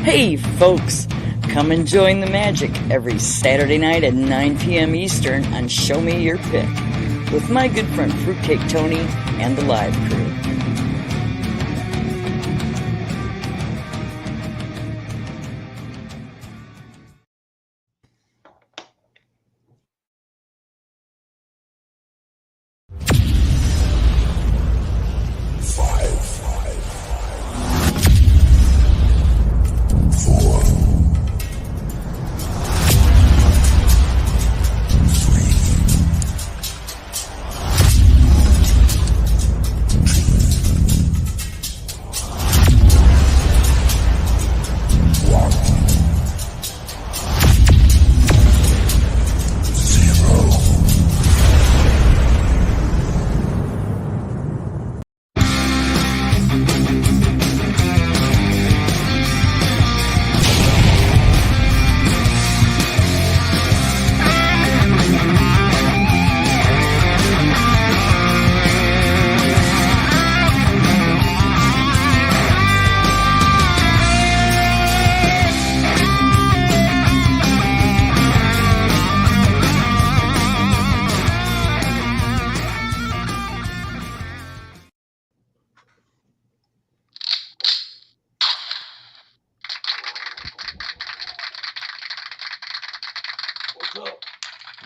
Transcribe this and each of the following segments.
Hey folks, come and join the magic every Saturday night at 9 p.m. Eastern on Show Me Your Pick with my good friend Fruitcake Tony and the live crew.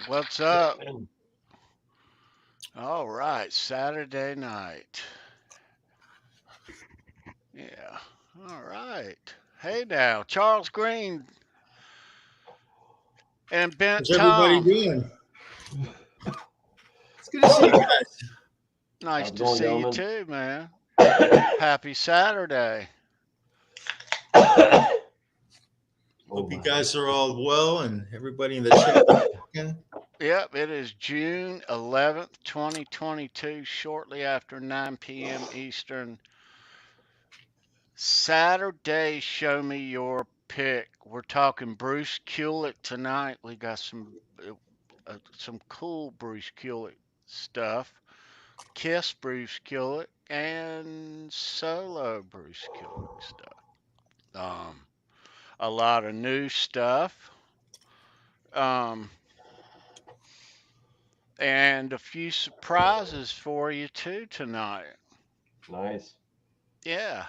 What's up? All right, Saturday night. Yeah. All right. Hey now, Charles Greene and Bent How's everybody Tom. doing? It's good to see you guys. Nice to see you too, man. Happy Saturday. Hope you guys are all well and everybody in the chat. Yep, it is June 11th, 2022, shortly after 9 p.m. Eastern. Saturday, Show Me Your Pick. We're talking Bruce Kulick tonight. We got some cool Bruce Kulick stuff. Kiss Bruce Kulick and solo Bruce Kulick stuff. A lot of new stuff. And a few surprises for you too tonight. Nice. Yeah.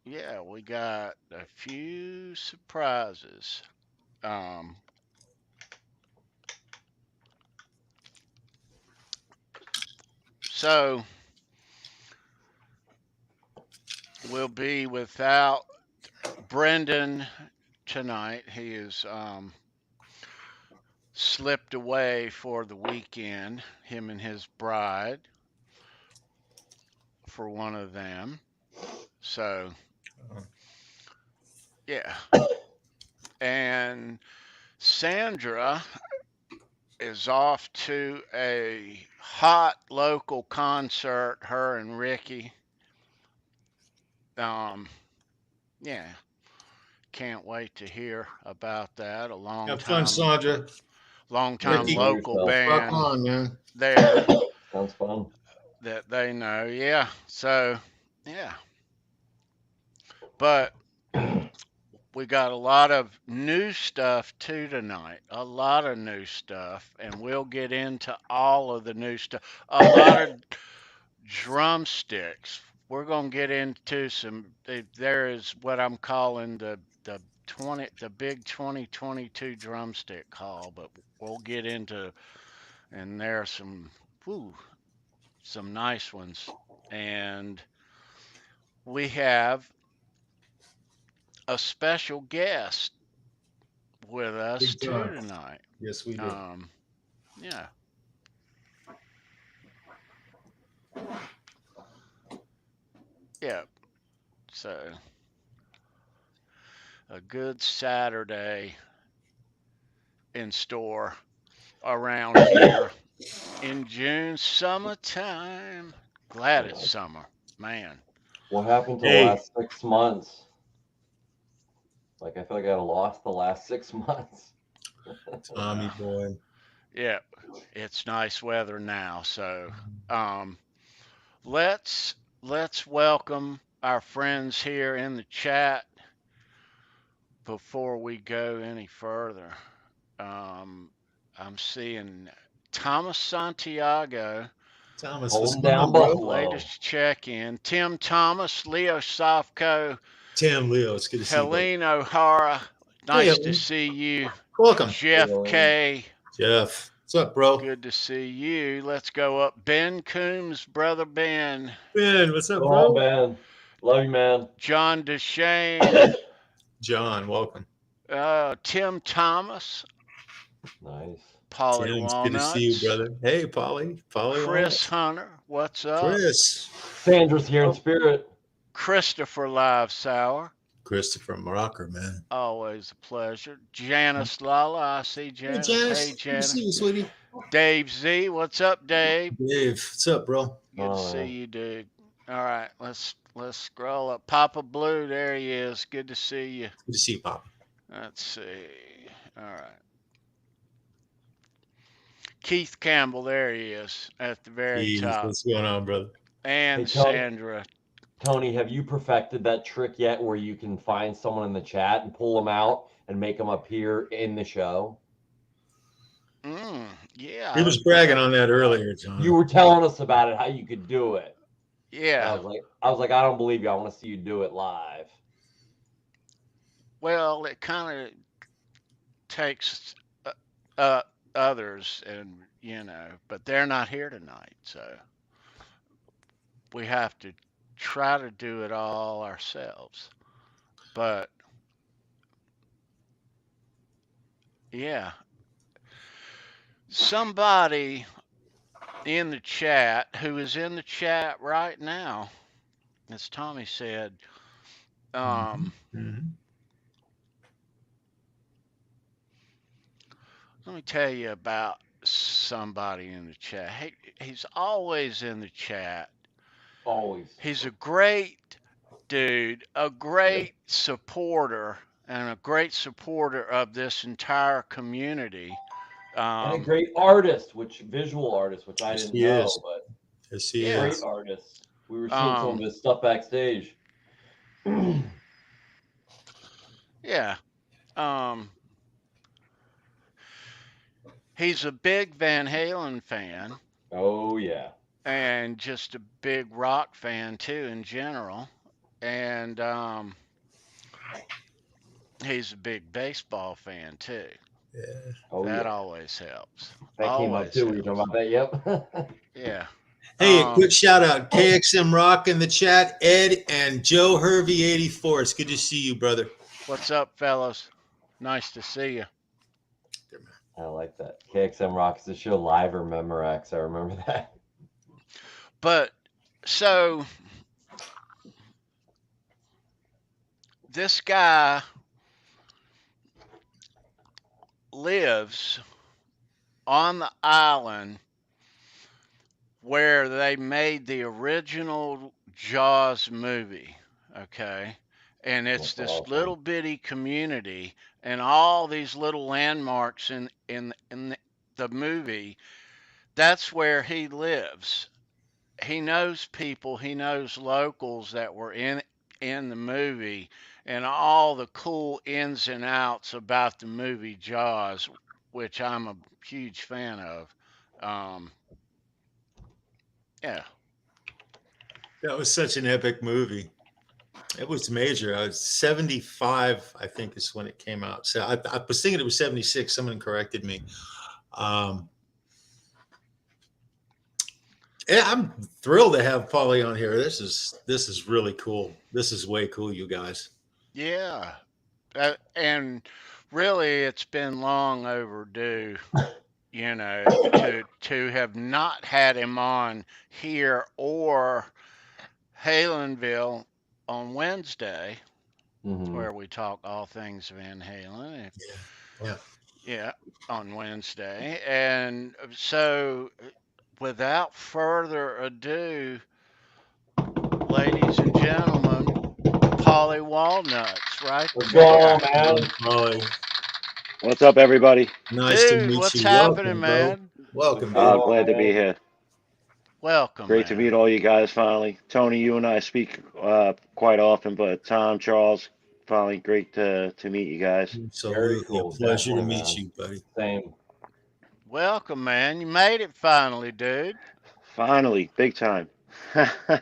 Yeah, we got a few surprises. So we'll be without Brendan tonight. He is slipped away for the weekend, him and his bride, for one of them. So, yeah. And Sandra is off to a hot local concert, her and Ricky. Yeah. Can't wait to hear about that. Have fun, Sandra. Long time Ricky, local band rock on, man. there. Sounds fun. That they know. Yeah. So, yeah. But we got a lot of new stuff too tonight. A lot of new stuff. And we'll get into all of the new stuff. A lot of drumsticks. We're going to get into some. There is what I'm calling the big 2022 drumstick haul, but we'll get into, and there are some nice ones. And we have a special guest with us too tonight. Yes, we do. Yeah. Yeah. So a good Saturday in store around here in June, summertime. Glad it's summer, man. What happened to the last 6 months? Like, I feel like I lost the last 6 months. Tommy boy. Yeah, it's nice weather now, so let's welcome our friends here in the chat before we go any further. I'm seeing Thomas Santiago. Thomas, what's Holding going down on, bro? Buffalo. Latest check-in. Tim Thomas, Leo Sofko, Tim, Leo, it's good to see you, buddy. Helene O'Hara. Hey, Nice to Helene. see you. Welcome. Jeff Helene. K. Jeff, what's up, bro? Good to see you. Let's go up. Ben Coombs, brother Ben. Ben, what's up, Go bro? on, man. Love you, man. John DeShane. John, welcome. Tim Thomas. Nice. Paulie Tim, it's good to see you, Walnutz. brother. Hey, Paulie. Chris Walnutz. Hunter. What's up? Chris. Sandra's here in spirit. Christopher Live Sour. Christopher Morocco, man. Always a pleasure. Janice Lala. I see Janice. Hey, Good to Janice. see you, sweetie. Dave Z. What's up, Dave? Dave, what's up, bro? Good to see you, dude. All right, let's scroll up. Papa Blue, there he is. Good to see you. Good to see you, Pop. Let's see. All right. Keith Campbell, there he is at the very Jeez, top. what's going on, brother? And Hey, Tony. Sandra. Tony, have you perfected that trick yet where you can find someone in the chat and pull them out and make them appear in the show? Yeah. He was bragging on that earlier, John. You were telling us about it, how you could do it. Yeah. I was like, I don't believe you. I want to see you do it live. Well, it kind of takes others, and but they're not here tonight, so we have to try to do it all ourselves. But yeah, somebody in the chat who is in the chat right now, as Tommy said, let me tell you about somebody in the chat. He's always in the chat. Always. He's a great dude, a great supporter, and a great supporter of this entire community. And a great artist, visual artist, which I Yes, didn't he know, is. but Yes, he Yeah. is. great artist. We were seeing some of his stuff backstage. Yeah. He's a big Van Halen fan. Oh, yeah. And just a big rock fan too in general. And he's a big baseball fan too. Yeah. Oh, that yeah. always helps. That came up too. Were you talking about that? Yep. Yeah. Hey, a quick shout out. KXM Rock in the chat. Ed and Joe Hervey 84. It's good to see you, brother. What's up, fellas? Nice to see you. I like that. KXM Rock is the show live or Memorex. I remember that. But so this guy lives on the island where they made the original Jaws movie, okay? And it's That's this awesome. little bitty community, and all these little landmarks in the movie, that's where he lives. He knows people, he knows locals that were in the movie, and all the cool ins and outs about the movie Jaws, which I'm a huge fan of. Yeah. That was such an epic movie. It was major. I was 75, I think, is when it came out. So I was thinking it was 76. Someone corrected me. Yeah, I'm thrilled to have Paulie on here. This is really cool. This is way cool, you guys. Yeah. And really, it's been long overdue, to have not had him on here or Halenville on Wednesday, where we talk all things Van Halen. Yeah, on Wednesday. And so, without further ado, ladies and gentlemen, Paulie Walnutz, right? What's going on, man? Paulie. What's up, everybody? Nice to Dude, meet what's you. happening, Welcome, bro. man? Welcome, What's dude. going on, Glad to be man? here. Welcome, Great to man. meet all you guys finally. Tony, you and I speak quite often, but Tom, Charles, finally great to meet you guys. Very Absolutely. A cool. pleasure to Definitely, meet man. you, buddy. Same. Welcome, man. You made it finally, dude. Finally, big time.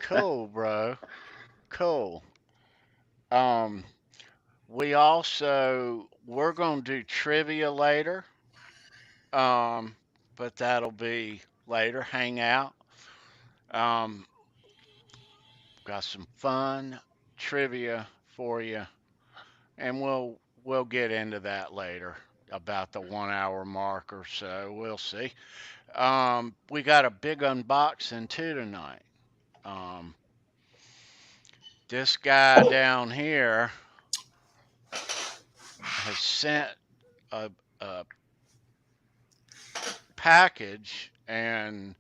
Cool, bro. Cool. Um, we're gonna do trivia later. Um, but that'll be later. Hang out. Um, got some fun trivia for you, and we'll get into that later about the 1 hour mark or so. We'll see. We got a big unboxing too tonight. Um, this guy down here has sent a, a package, and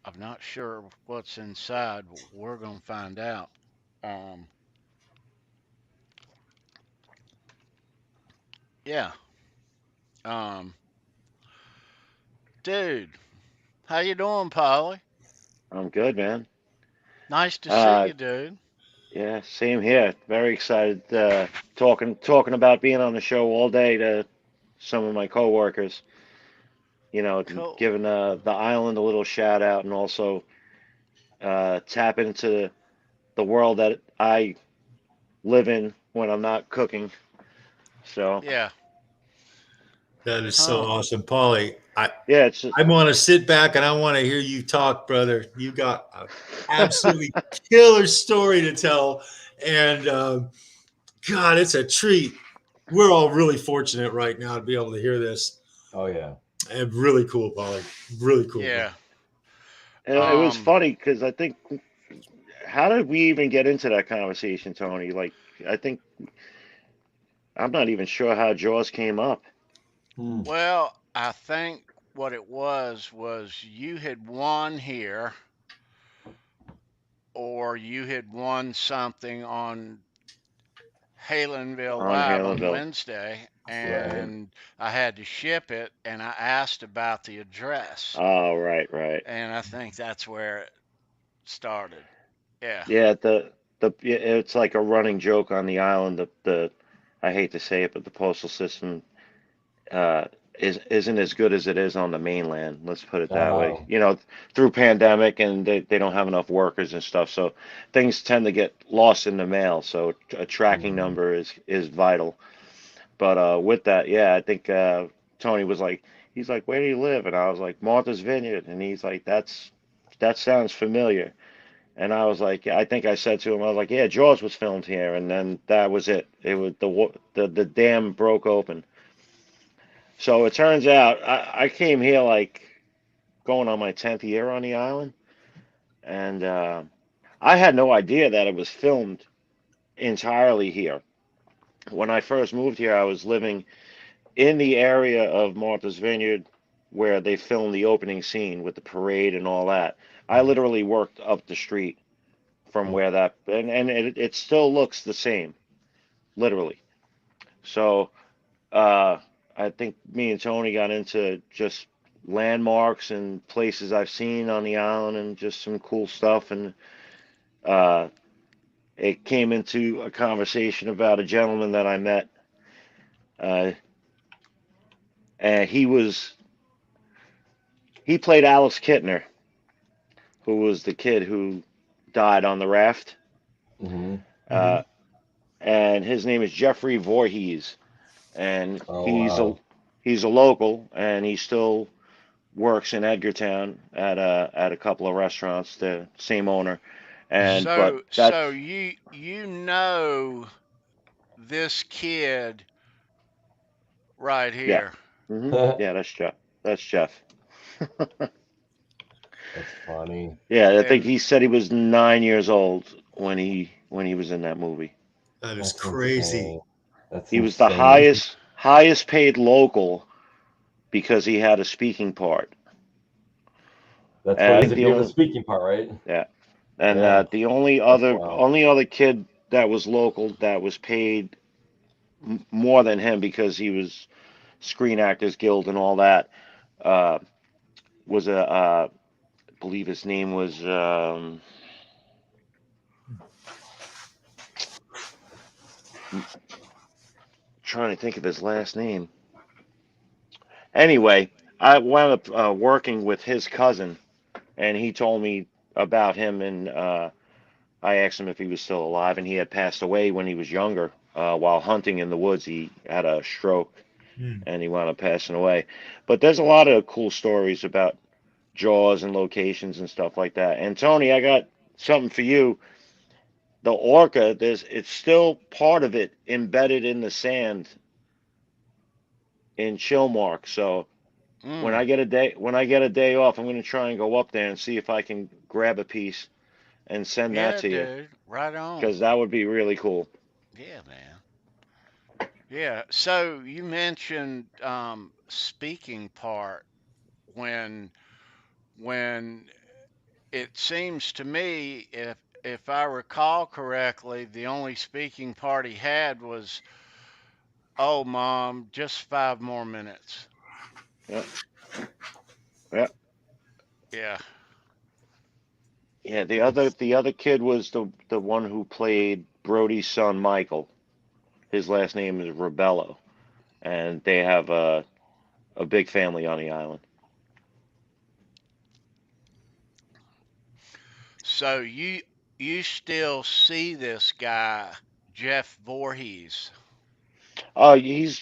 I'm not sure what's inside, but we're gonna find out. Um, yeah. Um, dude, how you doing, Paulie? I'm good, man. Nice to see Uh, you, dude. yeah, same here. Very excited talking about being on the show all day to some of my coworkers. You know, Cool. giving the island a little shout out and also tap into the world that I live in when I'm not cooking. So Yeah. That is so Huh. awesome. Paulie, yeah, it's just, I want to sit back and I want to hear you talk, brother. You got an absolutely killer story to tell. And God, it's a treat. We're all really fortunate right now to be able to hear this. Oh yeah. And really cool, Paulie. Really cool, bro. Yeah. it was Um, funny because I think how did we even get into that conversation, Tony? Like, I think I'm not even sure how Jaws came up. Hmm. well, I think what it was you had won here, or you had won something on Halenville On Live on Halenville. Wednesday, Right. and I had to ship it, and I asked about the address, Oh, right. and I think that's where it started. Yeah. Yeah, it's like a running joke on the island. The I hate to say it, but the postal system uh, isn't as good as it is on the mainland. Let's put it that way. Oh. You know, through pandemic and they don't have enough workers and stuff, so things tend to get lost in the mail. So a tracking Mhm. number is vital. But with that, yeah, I think Tony was like, he's like, where do you live? And I was like, Martha's Vineyard, and he's like, that sounds familiar. And I was like, I think I said to him, I was like, yeah, Jaws was filmed here, and then that was it. It was the dam broke open. So it turns out I came here like going on my 10th year on the island, and I had no idea that it was filmed entirely here. When I first moved here, I was living in the area of Martha's Vineyard where they filmed the opening scene with the parade and all that. I literally worked up the street from where that, and it still looks the same, literally. So I think me and Tony got into just landmarks and places I've seen on the island and just some cool stuff. And uh, it came into a conversation about a gentleman that I met. Uh, and he played Alex Kittner, who was the kid who died on the raft. Hmm. Uh, and his name is Jeffrey Voorhees, and Oh wow. he's a local, and he still works in Edgartown at a couple of restaurants, the same owner. And but that's So you know this kid right yeah, here. yeah, that's Jeff. That's Jeff. That's funny. Yeah, I think And he said he was 9 years old when he was in that movie. That is That's crazy. insane. That's He was the insane. highest paid local because he had a speaking part. That's And what I it is think if the you have a only speaking part, right? yeah, and Yeah. the only That's wild. other kid that was local that was paid more than him because he was Screen Actors Guild and all that. Uh, was I believe his name was trying to think of his last name. Anyway, I wound up working with his cousin, and he told me about him. And I asked him if he was still alive, and he had passed away when he was younger. While hunting in the woods, he had a stroke, Hmm. and he wound up passing away. But there's a lot of cool stories about Jaws and locations and stuff like that. And Tony, I got something for you. The orca, it's still part of it embedded in the sand in Chilmark. So Mm. when I get a day off, I'm going to try and go up there and see if I can grab a piece and send that Yeah, to you dude. Right on. because that would be really cool. Yeah, man. Yeah. So you mentioned speaking part when when it seems to me, if I recall correctly, the only speaking part he had was, "Oh, mom, just 5 more minutes." Yeah, yeah, Yeah. yeah. The other kid was the one who played Brody's son, Michael. His last name is Rebello, and they have a big family on the island. So you still see this guy, Jeff Voorhees? Oh, he's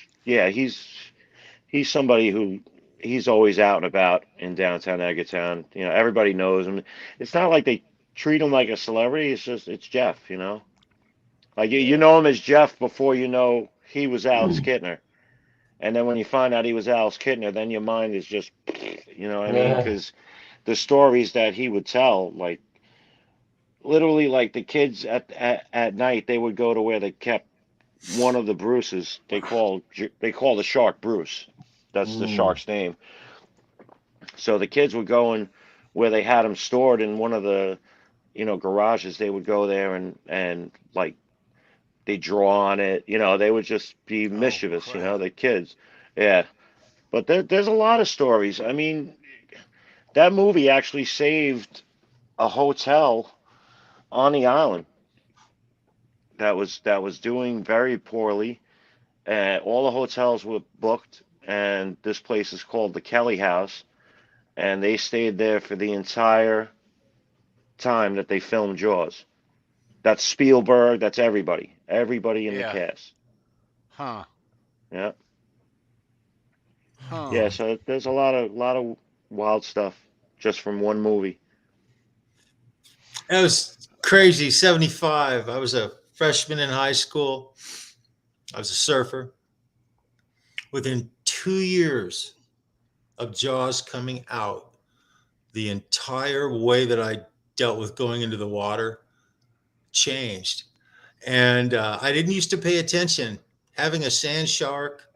somebody who he's always out and about in downtown Edgartown. You know, everybody knows him. It's not like they treat him like a celebrity. It's just it's Jeff. You know, like you Yeah. know him as Jeff before you know he was Alex Kittner, and then when you find out he was Alex Kittner, then your mind is just, you know what I mean? Yeah. Because the stories that he would tell, like literally, like the kids at night, they would go to where they kept one of the Bruces. They call the shark Bruce. That's the Mm. shark's name. So the kids would go in where they had them stored in one of the, garages. They would go there and like they draw on it. You know, they would just be Oh mischievous. You know, crap. the kids. Yeah, but there's a lot of stories. I mean, that movie actually saved a hotel on the island that was doing very poorly. All the hotels were booked, and this place is called the Kelly House, and they stayed there for the entire time that they filmed Jaws. That's Spielberg. That's everybody in the Yeah. cast. Huh. Yeah, Huh. yeah. So there's a lot of wild stuff just from one movie. That was crazy. 75. I was a freshman in high school. I was a surfer. Within 2 years of Jaws coming out, the entire way that I dealt with going into the water changed. And I didn't used to pay attention. Having a sand shark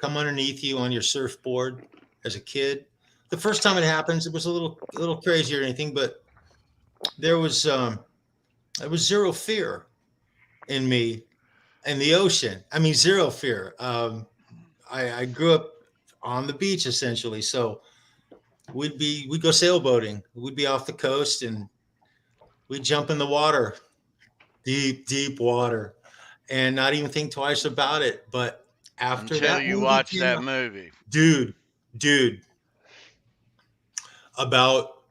come underneath you on your surfboard as a kid, the first time it happens, it was a little crazy or anything, but there was zero fear in me in the ocean. I mean, zero fear. I grew up on the beach essentially, so we'd go sailboating. We'd be off the coast and we'd jump in the water, deep water, and not even think twice about it. But after Until that you movie watch came that out, movie. dude, dude, about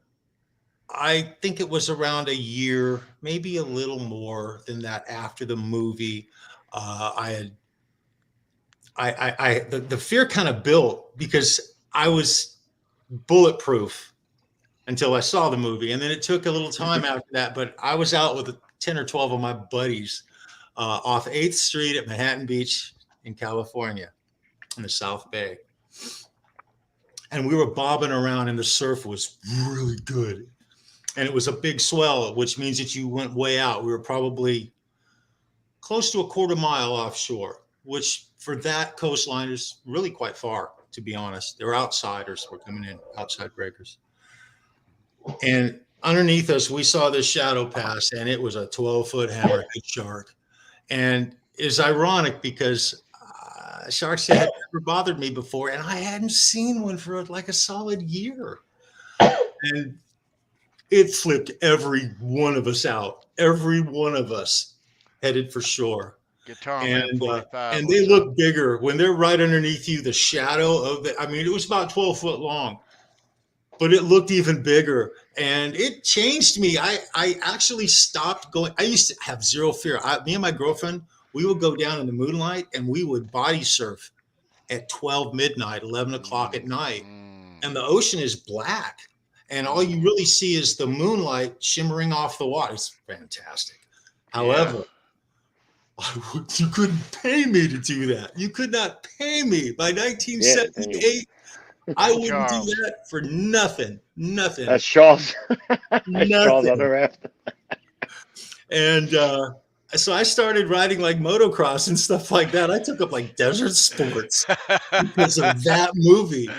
I think it was around a year, maybe a little more than that after the movie. I had the fear kind of built because I was bulletproof until I saw the movie, and then it took a little time after that. But I was out with 10 or 12 of my buddies off 8th Street at Manhattan Beach in California in the South Bay, and we were bobbing around, and the surf was really good, and it was a big swell, which means that you went way out. We were probably close to a quarter mile offshore, which for that coastline is really quite far, to be honest. They're outsiders. We're coming in, outside breakers. And underneath us, we saw this shadow pass, and it was a 12-foot hammerhead shark. And is ironic because sharks had never bothered me before, and I hadn't seen one for like a solid year. And it flipped every one of us out. Every one of us headed for shore. Guitar Man And 45. and they what's look up? bigger when they're right underneath you. The shadow of it. I mean, it was about 12 foot long, but it looked even bigger, and it changed me. I actually stopped going. I used to have zero fear. Me and my girlfriend, we would go down in the moonlight and we would body surf at 12 midnight, 11 o'clock at night, and the ocean is black, and all you really see is the moonlight shimmering off the water. It's fantastic. Yeah. However, you couldn't pay me to do that. You could not pay me. By Yeah, 1978, I wouldn't do Charles. that for nothing. Nothing. that's Charles. That's Charles on the Nothing. raft. And so I started riding like motocross and stuff like that. I took up like desert sports because of that movie.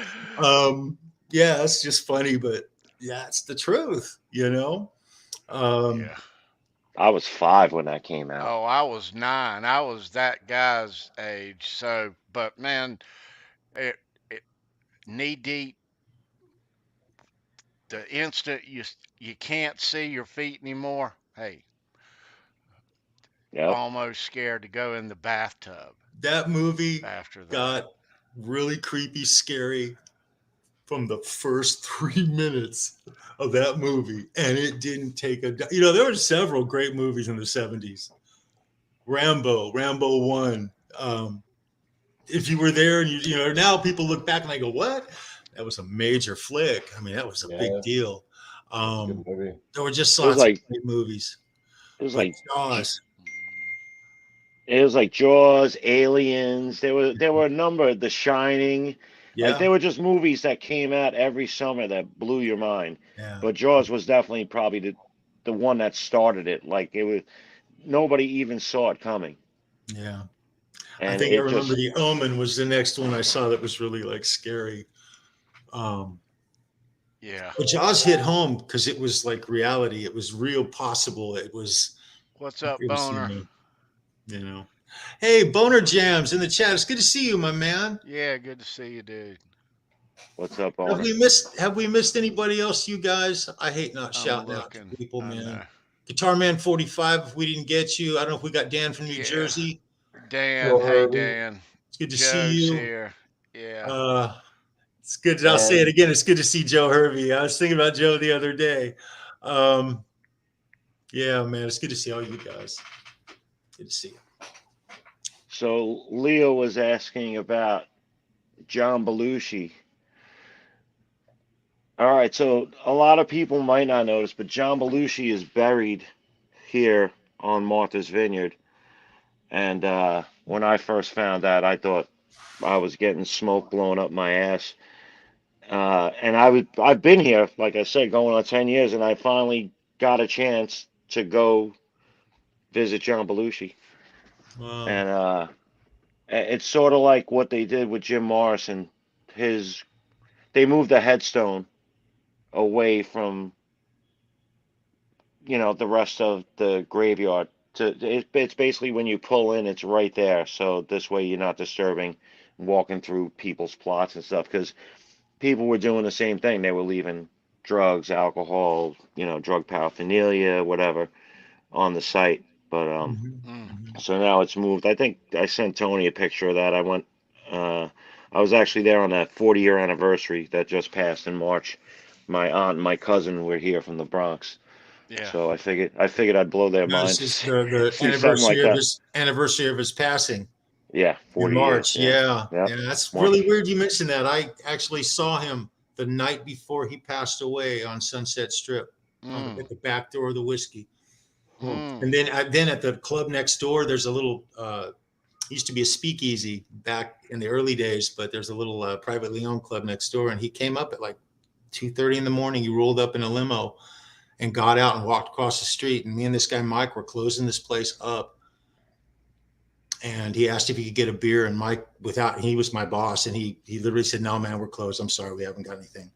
Yeah, it's just funny, but yeah, it's the truth, you know? Yeah. I was 5 when that came out. Oh, I was 9. I was that guy's age. So, but man, it knee deep. The instant you can't see your feet anymore. Hey, Yep. almost scared to go in the bathtub That movie after that. got really creepy, scary from the first 3 minutes of that movie. And it didn't take there were several great movies in the 70s. Rambo 1. If you were there and now people look back and they go, what? That was a major flick. I mean, that was a big deal. Good movie. There were just It was lots like- of great movies. It was But like Jaws. it was like Jaws, Aliens. There were a number. The Shining. Yeah. Like they were just movies that came out every summer that blew your mind. Yeah. But Jaws was definitely probably the one that started it. Like it was, nobody even saw it coming. Yeah. And I think I it remember just, The Omen was the next one I saw that was really like scary. Yeah. But Jaws hit home because it was like reality. It was real possible. It was, What's up, it was, Boner? Hey, Boner Jams in the chat. It's good to see you, my man. Yeah, good to see you, dude. what's up, Have Owner? we missed anybody else, you guys? I hate not shouting out to looking. people, I man. know. Guitar Man 45, if we didn't get you. I don't know if we got Dan from New Yeah. Jersey. Dan, Joe hey Harvey. Dan. It's good to Joe's see you. here. Yeah. It's good. I'll say it again. It's good to see Joe Hervey. I was thinking about Joe the other day. Yeah, man, it's good to see all you guys. Good to see you. So Leo was asking about John Belushi. All right, so a lot of people might not notice, but John Belushi is buried here on Martha's Vineyard. And when I first found out, I thought I was getting smoke blowing up my ass. And I've been here, like I said, going on 10 years, and I finally got a chance to go visit John Belushi. Wow. And it's sort of like what they did with Jim Morrison. They moved the headstone away from, the rest of the graveyard. It's basically when you pull in, it's right there. So this way you're not disturbing walking through people's plots and stuff, because people were doing the same thing. They were leaving drugs, alcohol, drug paraphernalia, whatever, on the site. But so now it's moved. I think I sent Tony a picture of that. I was actually there on that 40-year anniversary that just passed in March. My aunt and my cousin were here from the Bronx. Yeah. So I figured I'd blow their minds. This is the See something like anniversary of his passing. Yeah, 40 in March. years. Yeah. Yep. Yeah, that's March. really weird you mentioned that. I actually saw him the night before he passed away on Sunset Strip at the back door of the Whiskey. And then at the club next door, there's a little used to be a speakeasy back in the early days, but there's a little privately owned club next door, and he came up at like 2:30 in the morning. He rolled up in a limo and got out and walked across the street, and me and this guy Mike were closing this place up. And he asked if he could get a beer, and Mike, he was my boss, and he literally said, "No, man, we're closed. I'm sorry, we haven't got anything."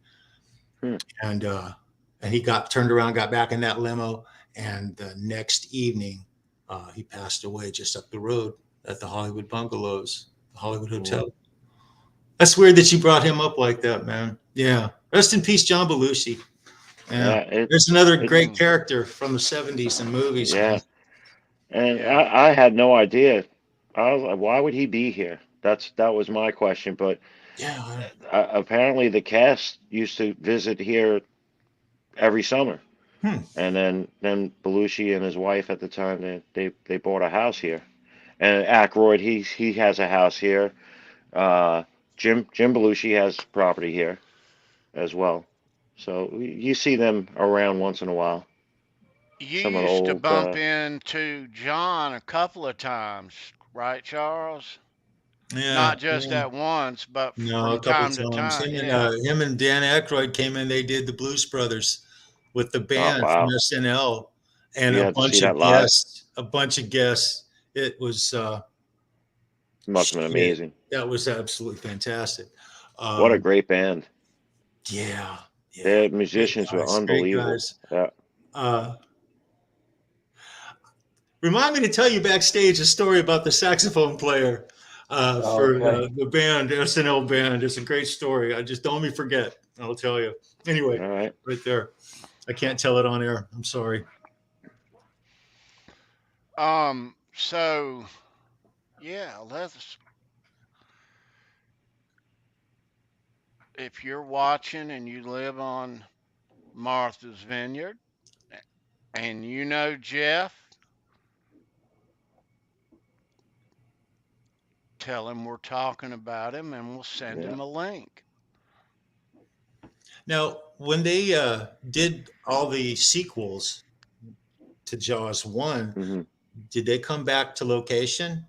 And he turned around, got back in that limo, and the next evening, he passed away just up the road. at the Hollywood Bungalows, the Hollywood Hotel. That's weird that you brought him up like that, man. Yeah. Rest in peace, John Belushi. Yeah. Yeah, There's another it, great character from the 70s and movies, man. yeah. And Yeah. I had no idea. I was like, why would he be here? That was my question. But Yeah. apparently the cast used to visit here every summer. Hmm. And then Belushi and his wife at the time they bought a house here. And Aykroyd he has a house here. Uh, Jim Belushi has property here as well. So you see them around once in a while. You Some of the used to old bump into John a couple of times, right, Charles? Yeah. Not just Yeah. at once, but No, a from couple time to times. time. Yeah. Him and Dan Aykroyd came in. They did the Blues Brothers with the oh band from wow, SNL and you a had to see bunch of that live. guests. A bunch of guests. It was Must have been shit. amazing. That was absolutely fantastic. What a Um, great band. yeah, yeah, Their musicians were great unbelievable. guys. Yeah. Uh, Remind me to tell you backstage a story about the saxophone player for Okay. the band, SNL band. It's a great story. I just don't let me forget. I'll tell you. Anyway, All right. right there. I can't tell it on air. I'm sorry. So yeah, let's if you're watching and you live on Martha's Vineyard and you know Jeff, tell him we're talking about him and we'll send Yeah. him a link. Now, when they did all the sequels to Jaws 1, hmm did they come back to location?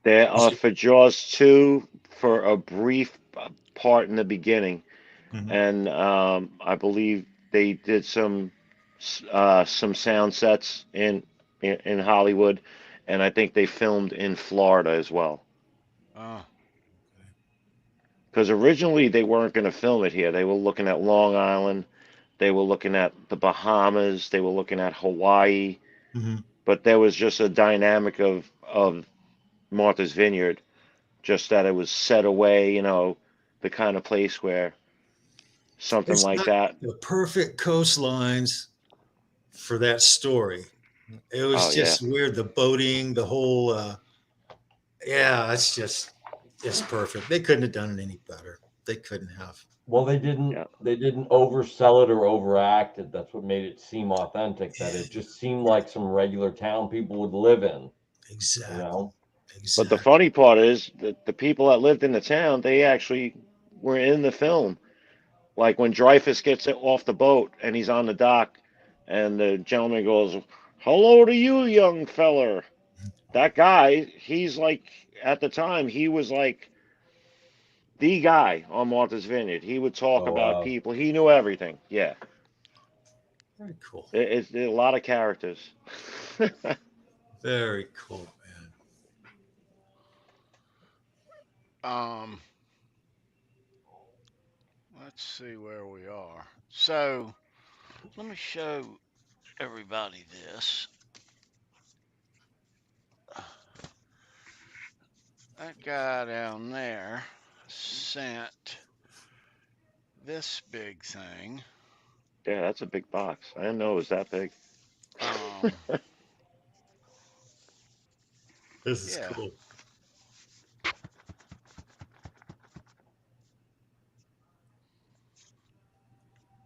They Was are it? for Jaws 2 for a brief part in the beginning, Mhm. and I believe they did some sound sets in Hollywood, and I think they filmed in Florida as well. Uh, Because originally they weren't going to film it here. They were looking at Long Island, they were looking at the Bahamas, they were looking at Hawaii, Mhm. but there was just a dynamic of Martha's Vineyard, just that it was set away, the kind of place where something It's like not that. the perfect coastlines for that story. It was Oh yeah, just weird. The boating, the whole, yeah, it's perfect. They couldn't have done it any better. They couldn't have. Well, they didn't yeah, they didn't oversell it or overact it. That's what made it seem authentic. That Yeah, it just seemed like some regular town people would live in. You exactly. know. but the Exactly. funny part is that the people that lived in the town, they actually were in the film. Like when Dreyfus gets off the boat and he's on the dock, and the gentleman goes, "Hello to you, young feller." That guy, he's like, at the time, he was like the guy on Martha's Vineyard. He would talk Oh about wow. people. He knew everything. Yeah, Very cool. it's a lot of characters. Very cool, man. um, let's see where we are. So let me show everybody this. That guy down there sent this big thing. Yeah, that's a big box. I didn't know it was that big. Um, This is yeah. cool.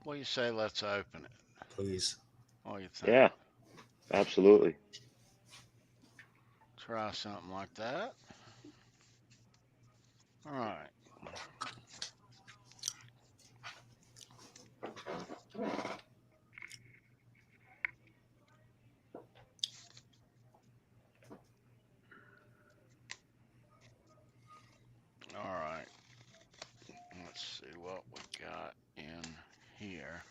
What do you say? Let's open it. Please. What do you think? Yeah, absolutely. Try something like that. All right. All right. Let's see what we got in here.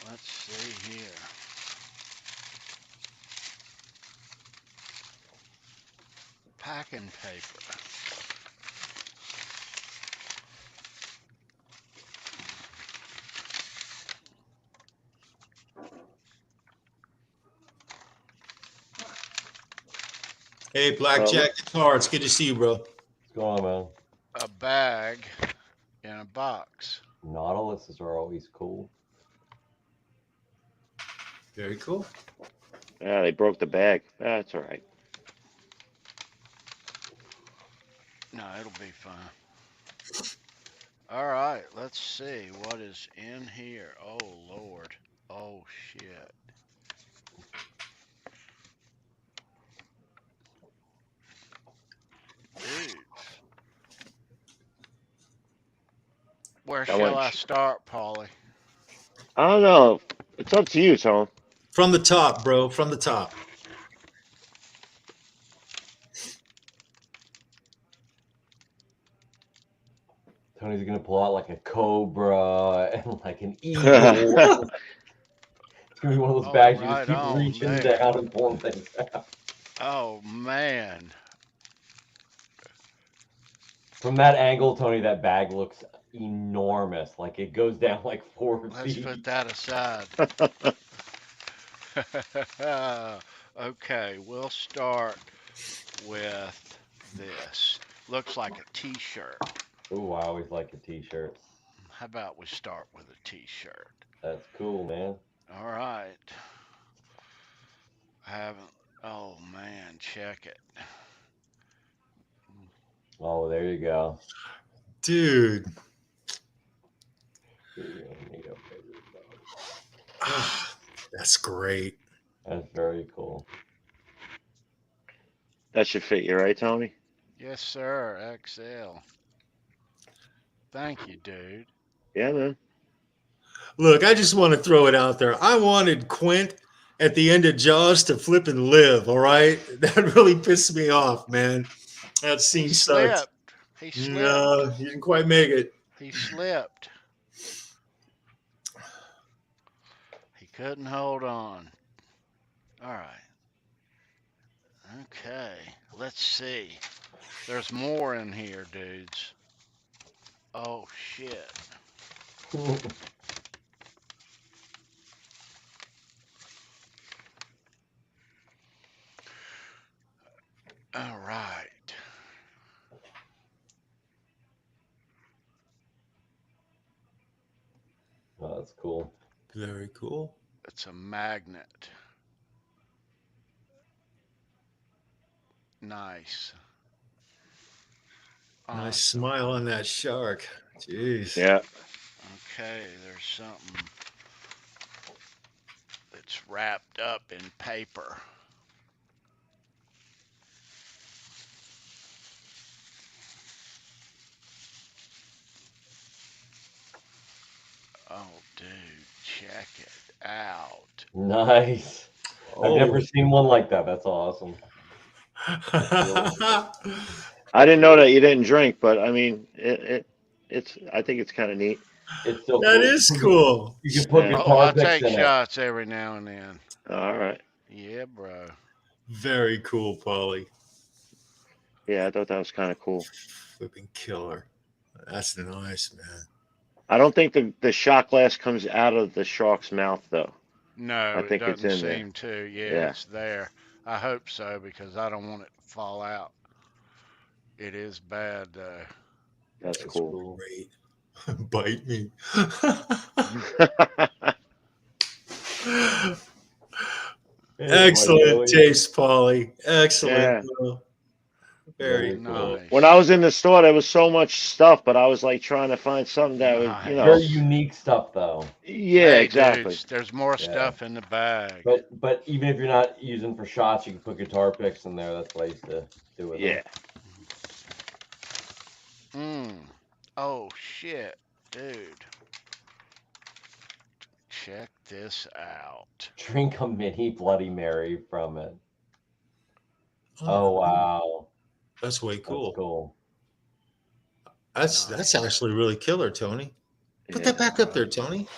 Let's see here. Packing paper. Hey, Blackjack Guitar, it's good to see you, bro. What's going on, man? A bag in a box. Nautiluses are always cool. Very cool. Yeah, they broke the bag. That's all right. No, it'll be fine. All right, let's see what is in here. Oh, Lord. Oh, shit. Dude. Where shall I start, Paulie? I don't know. It's up to you, Tom. From the top, bro. From the top. Tony's gonna pull out like a cobra and like an eagle. It's gonna be one of those bags you just keep reaching down and pulling things out. Oh, man. From that angle, Tony, that bag looks enormous. Like it goes down like 4 Let's feet. put that aside. Okay, we'll start with this. Looks like a t-shirt. Ooh, I always like a t-shirt. How about we start with a t-shirt? That's cool, man. All right. I haven't. Oh, man, check it. Oh, there you go. Dude. That's great. That's very cool. That should fit you, right, Tony? Yes, sir. XL. Thank you, dude. Yeah, man. Look, I just want to throw it out there. I wanted Quint at the end of Jaws to flip and live, all right? That really pissed me off, man. That scene He sucked. slipped. He slipped. No, he didn't quite make it. He slipped. He couldn't hold on. All right. Okay. Let's see. There's more in here, dudes. Oh, shit. All right. Oh, that's cool. Very cool. It's a magnet. Nice. Nice Awesome. smile on that shark. Jeez. Yeah. Okay, there's something that's wrapped up in paper. Oh, dude, check it out. Nice. I've never seen one like that. That's awesome. I didn't know that you didn't drink, but I mean, it's. I think it's kind of neat. It's still That cool. is cool. You can put Yeah. Oh, guitar I picks take in it. shots every now and then. All right. Yeah, bro. Very cool, Paulie. Yeah, I thought that was kind of cool. Flipping killer. That's nice, man. I don't think the shot glass comes out of the shark's mouth, though. No, I think it it's doesn't in there. seem to. Yeah, Yeah. it's there. I hope so because I don't want it to fall out. It is bad, though. That's cool. Great. Bite me. Excellent taste, Paulie. Excellent. Yeah. Very Nice. When I was in the store, there was so much stuff, but I was like trying to find something that was, you know. Very unique stuff, though. Yeah, Hey, exactly. dudes, there's more stuff in the bag. But even if you're not using for shots, you can put guitar picks in there. That's what I used to do with them. Oh, shit, dude. Check this out. Drink a mini Bloody Mary from it. Oh, wow. That's way cool. That's cool. That's actually really killer, Tony. Put that back up there, Tony.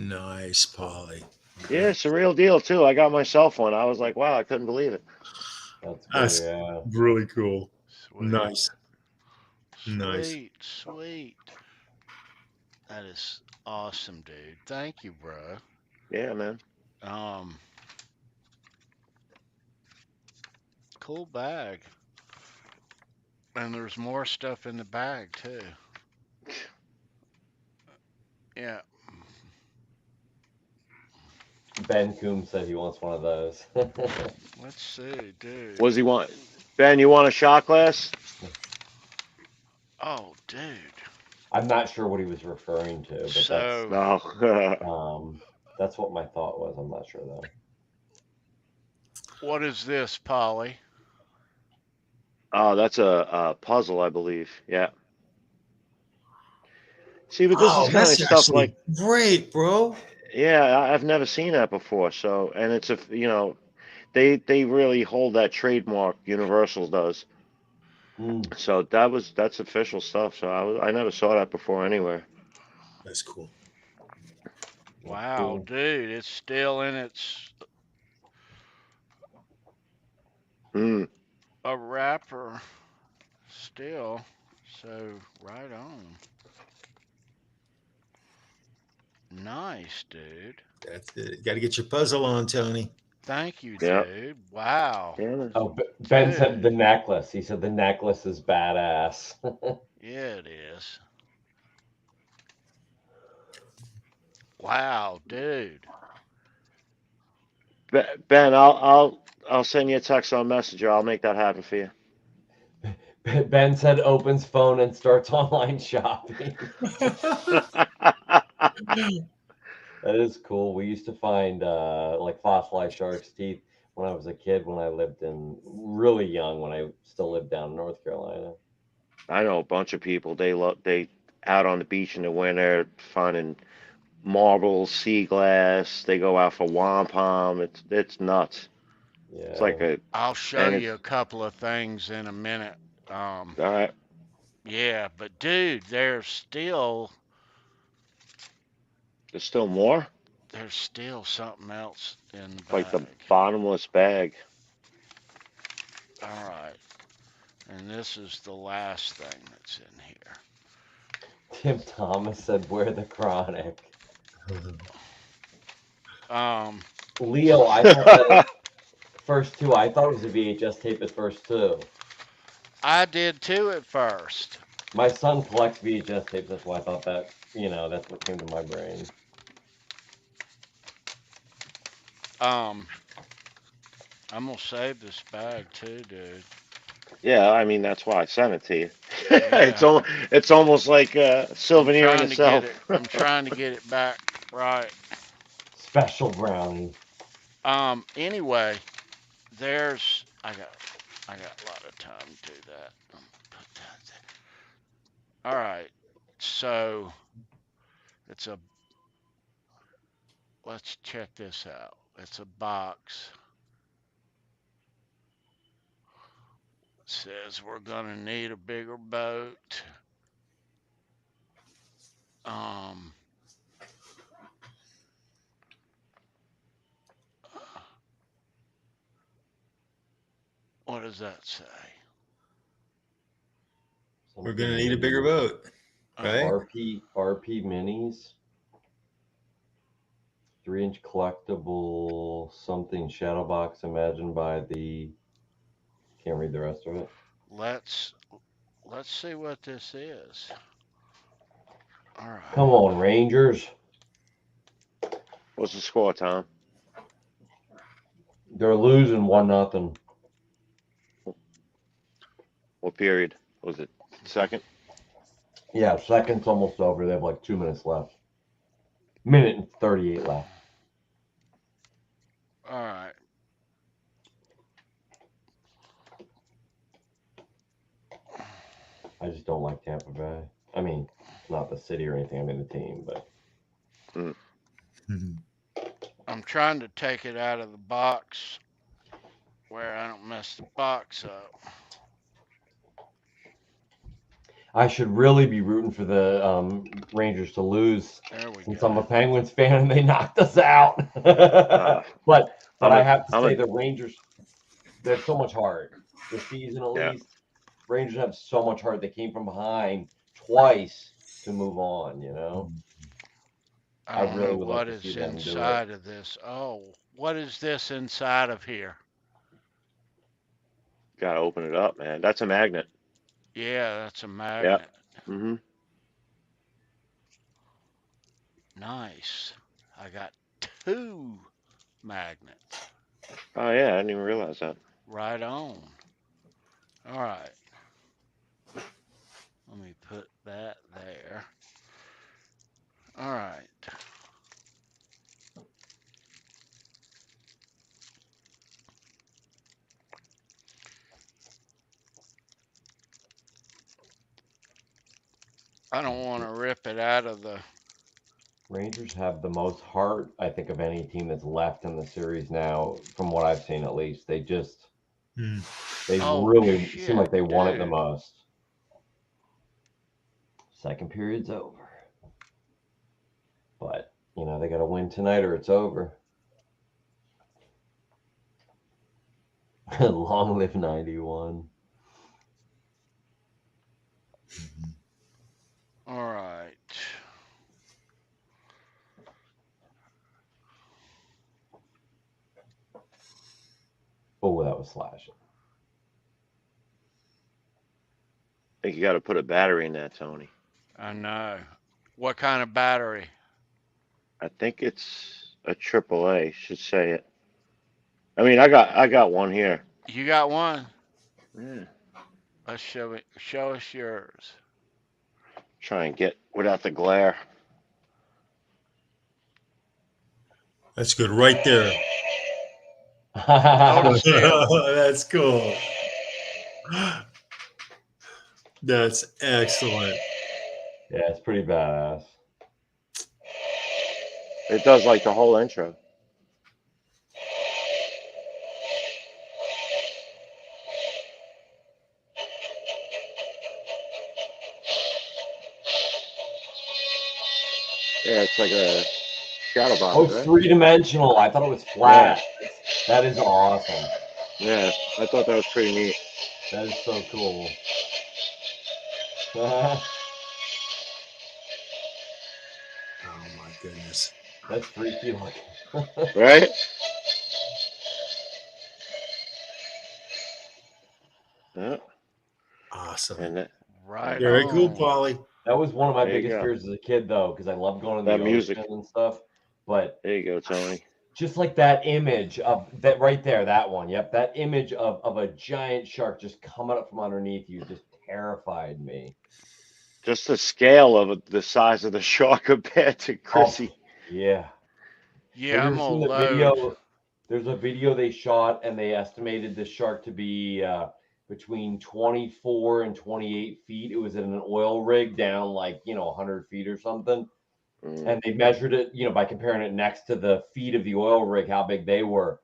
Nice, Paulie. Yeah, it's a real deal too. I got myself one. I was like, wow, I couldn't believe it. That's cool, yeah. Really cool. Sweet. Nice. Sweet, Nice. sweet. That is awesome, dude. Thank you, bro. Yeah, man. Cool bag. And there's more stuff in the bag too. Yeah. Ben Coombs said he wants one of those. Let's see, dude. What does he want? Ben, you want a shot glass? Oh, dude. I'm not sure what he was referring to, but No. that's what my thought was. I'm not sure though. What is this, Paulie? Oh, that's a puzzle, I believe. Yeah. See, but this is kind of stuff like great, bro. Yeah, I've never seen that before. So, and it's they really hold that trademark. Universal does. So that's official stuff. So I never saw that before anywhere. That's cool. Wow, cool. dude, it's still in its a wrapper still. So right on. Nice, dude. That's it. Got to get your puzzle on, Tony. Thank you, Yeah. dude. Wow. Yeah. Oh, Ben Dude. said the necklace. He said the necklace is badass. Yeah, it is. Wow, dude. Ben, I'll send you a text on Messenger. I'll make that happen for you. Ben said opens phone and starts online shopping. That is cool. We used to find like fossilized shark's teeth when I was a kid, when I lived really young, when I still lived down in North Carolina. I know a bunch of people. They out on the beach in the winter finding marbles, sea glass. They go out for wampum. It's nuts. Yeah. It's like I'll show you a couple of things in a minute. All right. Yeah, but dude, there's still more. There's still something else in the bag. Like the bottomless bag. All right. And this is the last thing that's in here. Tim Thomas said, "Wear the chronic." Leo, I thought that first two. I thought it was a VHS tape at first too. I did too at first. My son collects VHS tapes. That's why I thought that. That's what came to my brain. I'm gonna save this bag too, dude. Yeah, I mean that's why I sent it to you. Yeah. it's almost like a souvenir in itself. I'm trying to get it back right. Special brownie. Anyway, I got a lot of time to do that. Put that there. All right. So let's check this out. It's a box. It says we're gonna need a bigger boat. What does that say? We're gonna need a bigger boat, right? RP minis. 3-inch collectible something shadow box imagined by the. Can't read the rest of it. Let's see what this is. All right. Come on, Rangers. What's the score, Tom? They're losing 1-0. What period? Was it second? Yeah, second's almost over. They have like 2 minutes left. Minute and 38 left. All right. I just don't like Tampa Bay. I mean, not the city or anything. I mean the team, but. I'm trying to take it out of the box where I don't mess the box up. I should really be rooting for the Rangers to lose There we since go. I'm a Penguins fan and they knocked us out. but I have to say the Rangers, they have so much heart. This season, at least, Rangers have so much heart. They came from behind twice to move on, you know? I don't really know would what like to see is them do it. inside of this. Oh, what is this inside of here? Gotta open it up, man. That's a magnet. Yeah, that's a magnet. Mm-hmm. Nice. I got 2 magnets. Oh yeah, I didn't even realize that. Right on. All right. Let me put that there. All right. I don't want to rip it out of the... Rangers have the most heart, I think, of any team that's left in the series now, from what I've seen at least. They just, they really seem like they want it the most. Second period's over. But, you know, they got to win tonight or it's over. Long live 91. All right. Oh, that was slashing. I think you got to put a battery in that, Tony. I know. What kind of battery? I think it's a AAA. Should say it. I mean, I got one here. You got one? Yeah. Let's show us yours. Try and get without the glare. That's good, right there. That's cool. That's excellent. Yeah, it's pretty badass. It does like the whole intro. Yeah, it's like a shadow box. Oh, it's right? 3-dimensional. I thought it was flat. Yeah. That is awesome. Yeah, I thought that was pretty neat. That is so cool. Oh my goodness. That's freaky looking. Right? Yeah. Awesome. And that, Right. Very cool, on. Paulie. That was one of my There you biggest go. fears as a kid, though, because I love going to the That music. ocean and stuff. But there you go, Tony. just like that image of that right there, that one. Yep, that image of a giant shark just coming up from underneath you just terrified me. Just the scale of the size of the shark compared to Chrissy. Oh, yeah. Yeah, I'm seen gonna the load. video? There's a video they shot, and they estimated the shark to be between 24 and 28 feet. It was in an oil rig down like 100 feet or something. And they measured it, by comparing it next to the feet of the oil rig, how big they were,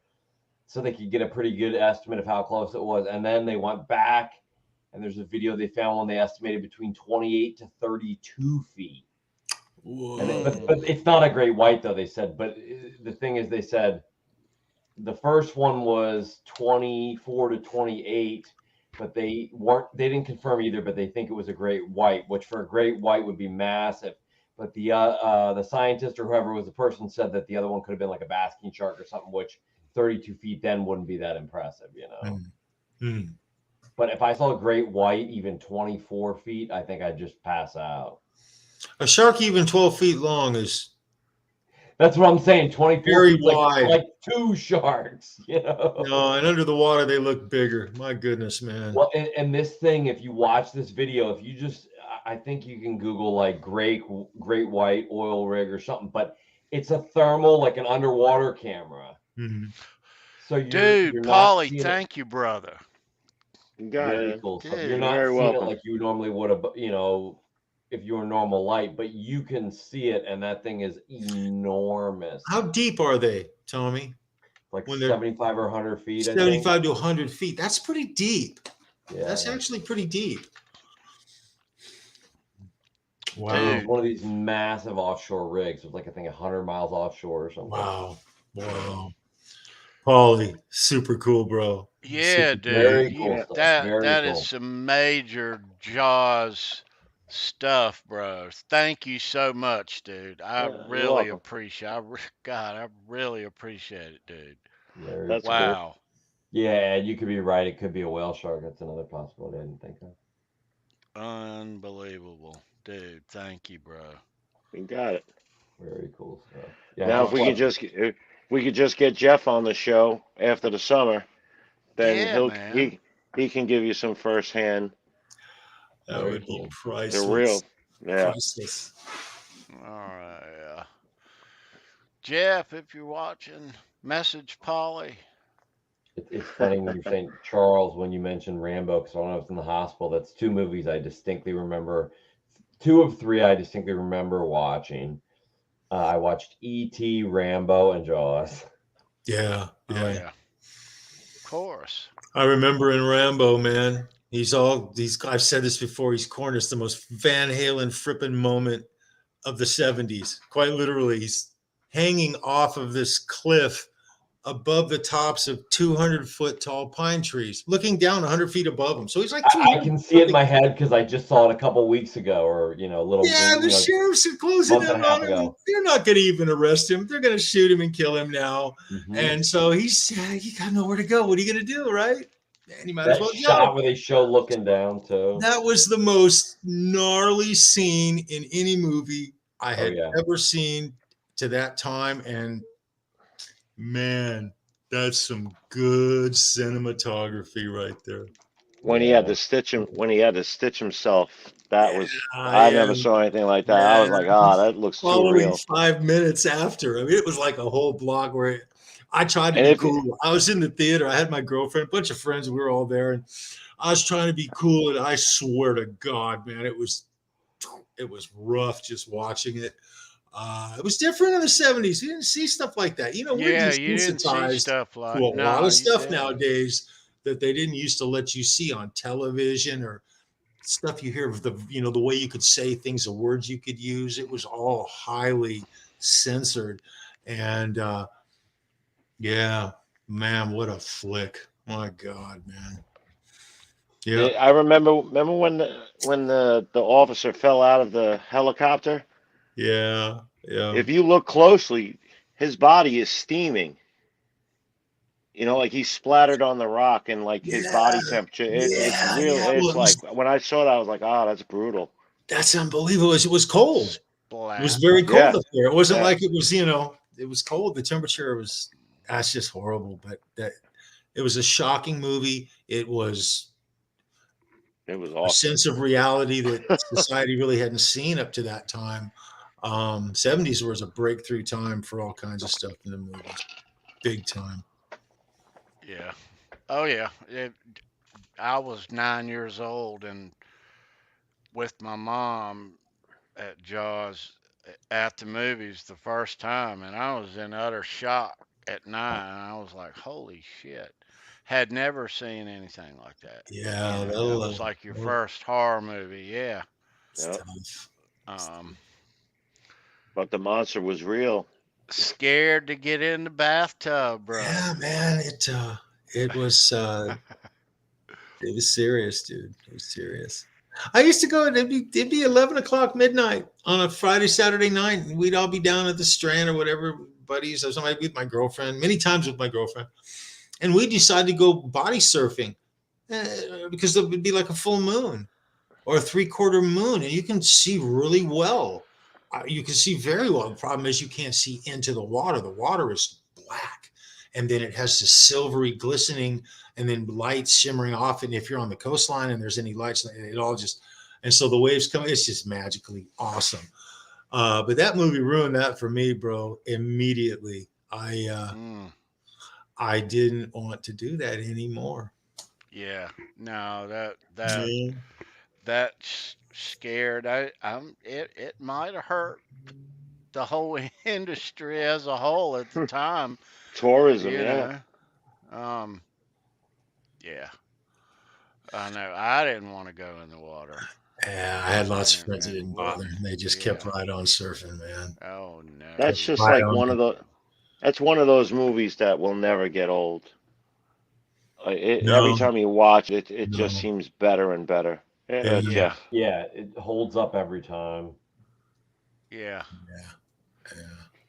so they could get a pretty good estimate of how close it was. And then they went back, and there's a video they found when they estimated between 28 to 32 feet. But it's not a great white, though, they said. But the thing is, they said the first one was 24 to 28, but they didn't confirm either, but they think it was a great white, which for a great white would be massive. But the scientist or whoever was the person said that the other one could have been like a basking shark or something, which 32 feet then wouldn't be that impressive, But if I saw a great white, even 24 feet, I think I'd just pass out. A shark even 12 feet long is... That's what I'm saying. 24 very feet, wide. like 2 sharks, No, and under the water, they look bigger. My goodness, man. Well, and this thing, if you watch this video, if you just... I think you can Google like great white oil rig or something, but it's a thermal, like an underwater camera. Mm-hmm. So Dude, you're Paulie, thank you, brother. You got really it. cool. So Dude, you're not very seeing welcome. it like you normally would have, if you were normal light, but you can see it, and that thing is enormous. How deep are they, Tommy? Like 75 or 100 feet. 75 to 100 feet. That's pretty deep. Yeah, that's actually pretty deep. And it was Dude. one of these massive offshore rigs. It was like, I think, 100 miles offshore or something. Wow. Paulie, super cool, bro. Yeah, Super dude. cool. Very cool stuff. That Very that is cool. some major Jaws stuff, bro. Thank you so much, dude. I Yeah, you're really welcome. appreciate. God, I really appreciate it, dude. Very That's cool. cool. Wow. Yeah, and you could be right. It could be a whale shark. That's another possibility I didn't think of. Unbelievable, dude. Thank you, bro. You got it. Very cool stuff. Yeah, Now, just if we could just get Jeff on the show after the summer, then Yeah, man. he can give you some firsthand, That very would be cool. the priceless. real. Yeah. Priceless. All right. Jeff, if you're watching, message Paulie. It's funny when you're saying Charles when you mentioned Rambo because when I was in the hospital, that's two movies I distinctly remember. Two of three I distinctly remember watching. I watched E.T., Rambo, and Jaws. Yeah. Oh yeah. Of course. I remember in Rambo, man. I've said this before, he's cornered. It's the most Van Halen frippin' moment of the 70s. Quite literally, he's hanging off of this cliff above the tops of 200-foot tall pine trees, looking down 100 feet above him. So he's like I 300 can see it in something. my head because I just saw it a couple weeks ago, or a little, Yeah, the sheriffs are closing month in and a half on him. ago. They're not going to even arrest him. They're going to shoot him and kill him now. Mhm. And so you got nowhere to go. What are you going to do, right? And you might as That well shot jump. where they show looking down too. That was the most gnarly scene in any movie I Oh had yeah. ever seen to that time. And man, that's some good cinematography right there. When he Yeah. had to stitch himself, that was I Yeah, never saw anything like that. I yeah. was like, that looks too Following real. 5 minutes after. I mean, it was like a whole block where I tried to And be if cool. I was in the theater. I had my girlfriend, a bunch of friends. We were all there, and I was trying to be cool. And I swear to God, man, it was rough just watching it. It was different in the 70s. You didn't see stuff like that. We're Yeah, you didn't see desensitized stuff to like a lot no, of you stuff didn't. nowadays that they didn't used to let you see on television or stuff you hear of the way you could say things, the words you could use. It was all highly censored. And yeah, man, what a flick. My God, man. Yeah. I remember when the officer fell out of the helicopter. Yeah. Yeah. If you look closely, his body is steaming. Like he's splattered on the rock and like his body Yeah. temperature. It's Yeah. real. Yeah. Well, It's like when I saw that, I was like, that's brutal. that's unbelievable. It was cold. It was Splat. very cold Yeah, up there. It wasn't yeah, like it was, it was cold. The temperature was, that's just horrible. But it was a shocking movie. It was it was a awesome. sense of reality that society really hadn't seen up to that time. 70s was a breakthrough time for all kinds of stuff in the movies. Big time. Yeah. Oh yeah. I was 9 years old and with my mom at Jaws at the movies the first time, and I was in utter shock at 9. I was like, "Holy shit!" Had never seen anything like that. Yeah, That was like your first horror movie. Yeah. Yeah, tough. Um, but the monster was real. Scared to get in the bathtub, bro. Yeah, man, it was serious, dude. It was serious. I used to go. It'd be 11 o'clock midnight on a Friday, Saturday night, and we'd all be down at the Strand or whatever, buddies or something with my girlfriend. Many times with my girlfriend, and we decided to go body surfing because it would be like a full moon or a three-quarter moon, and you can see really well. You can see very well. The problem is you can't see into the water. The water is black, and then it has this silvery glistening, and then lights shimmering off. And if you're on the coastline and there's any lights, it all just, and so the waves come. It's just magically awesome. But that movie ruined that for me, bro. Immediately, Mm, I didn't want to do that anymore. yeah. No, Yeah. that scared. It might have hurt the whole industry as a whole at the time. Tourism, You yeah. know. Yeah. I know. I didn't want to go in the water. Yeah, I had lots of friends that and didn't look, bother. They just kept yeah. right on surfing, man. Oh no. That's Kept just right like on. that's one of those movies that will never get old. Every No, time you watch it, it just no. seems better and better. Yeah, Yeah. Jeff. Yeah, it holds up every time. Yeah. yeah.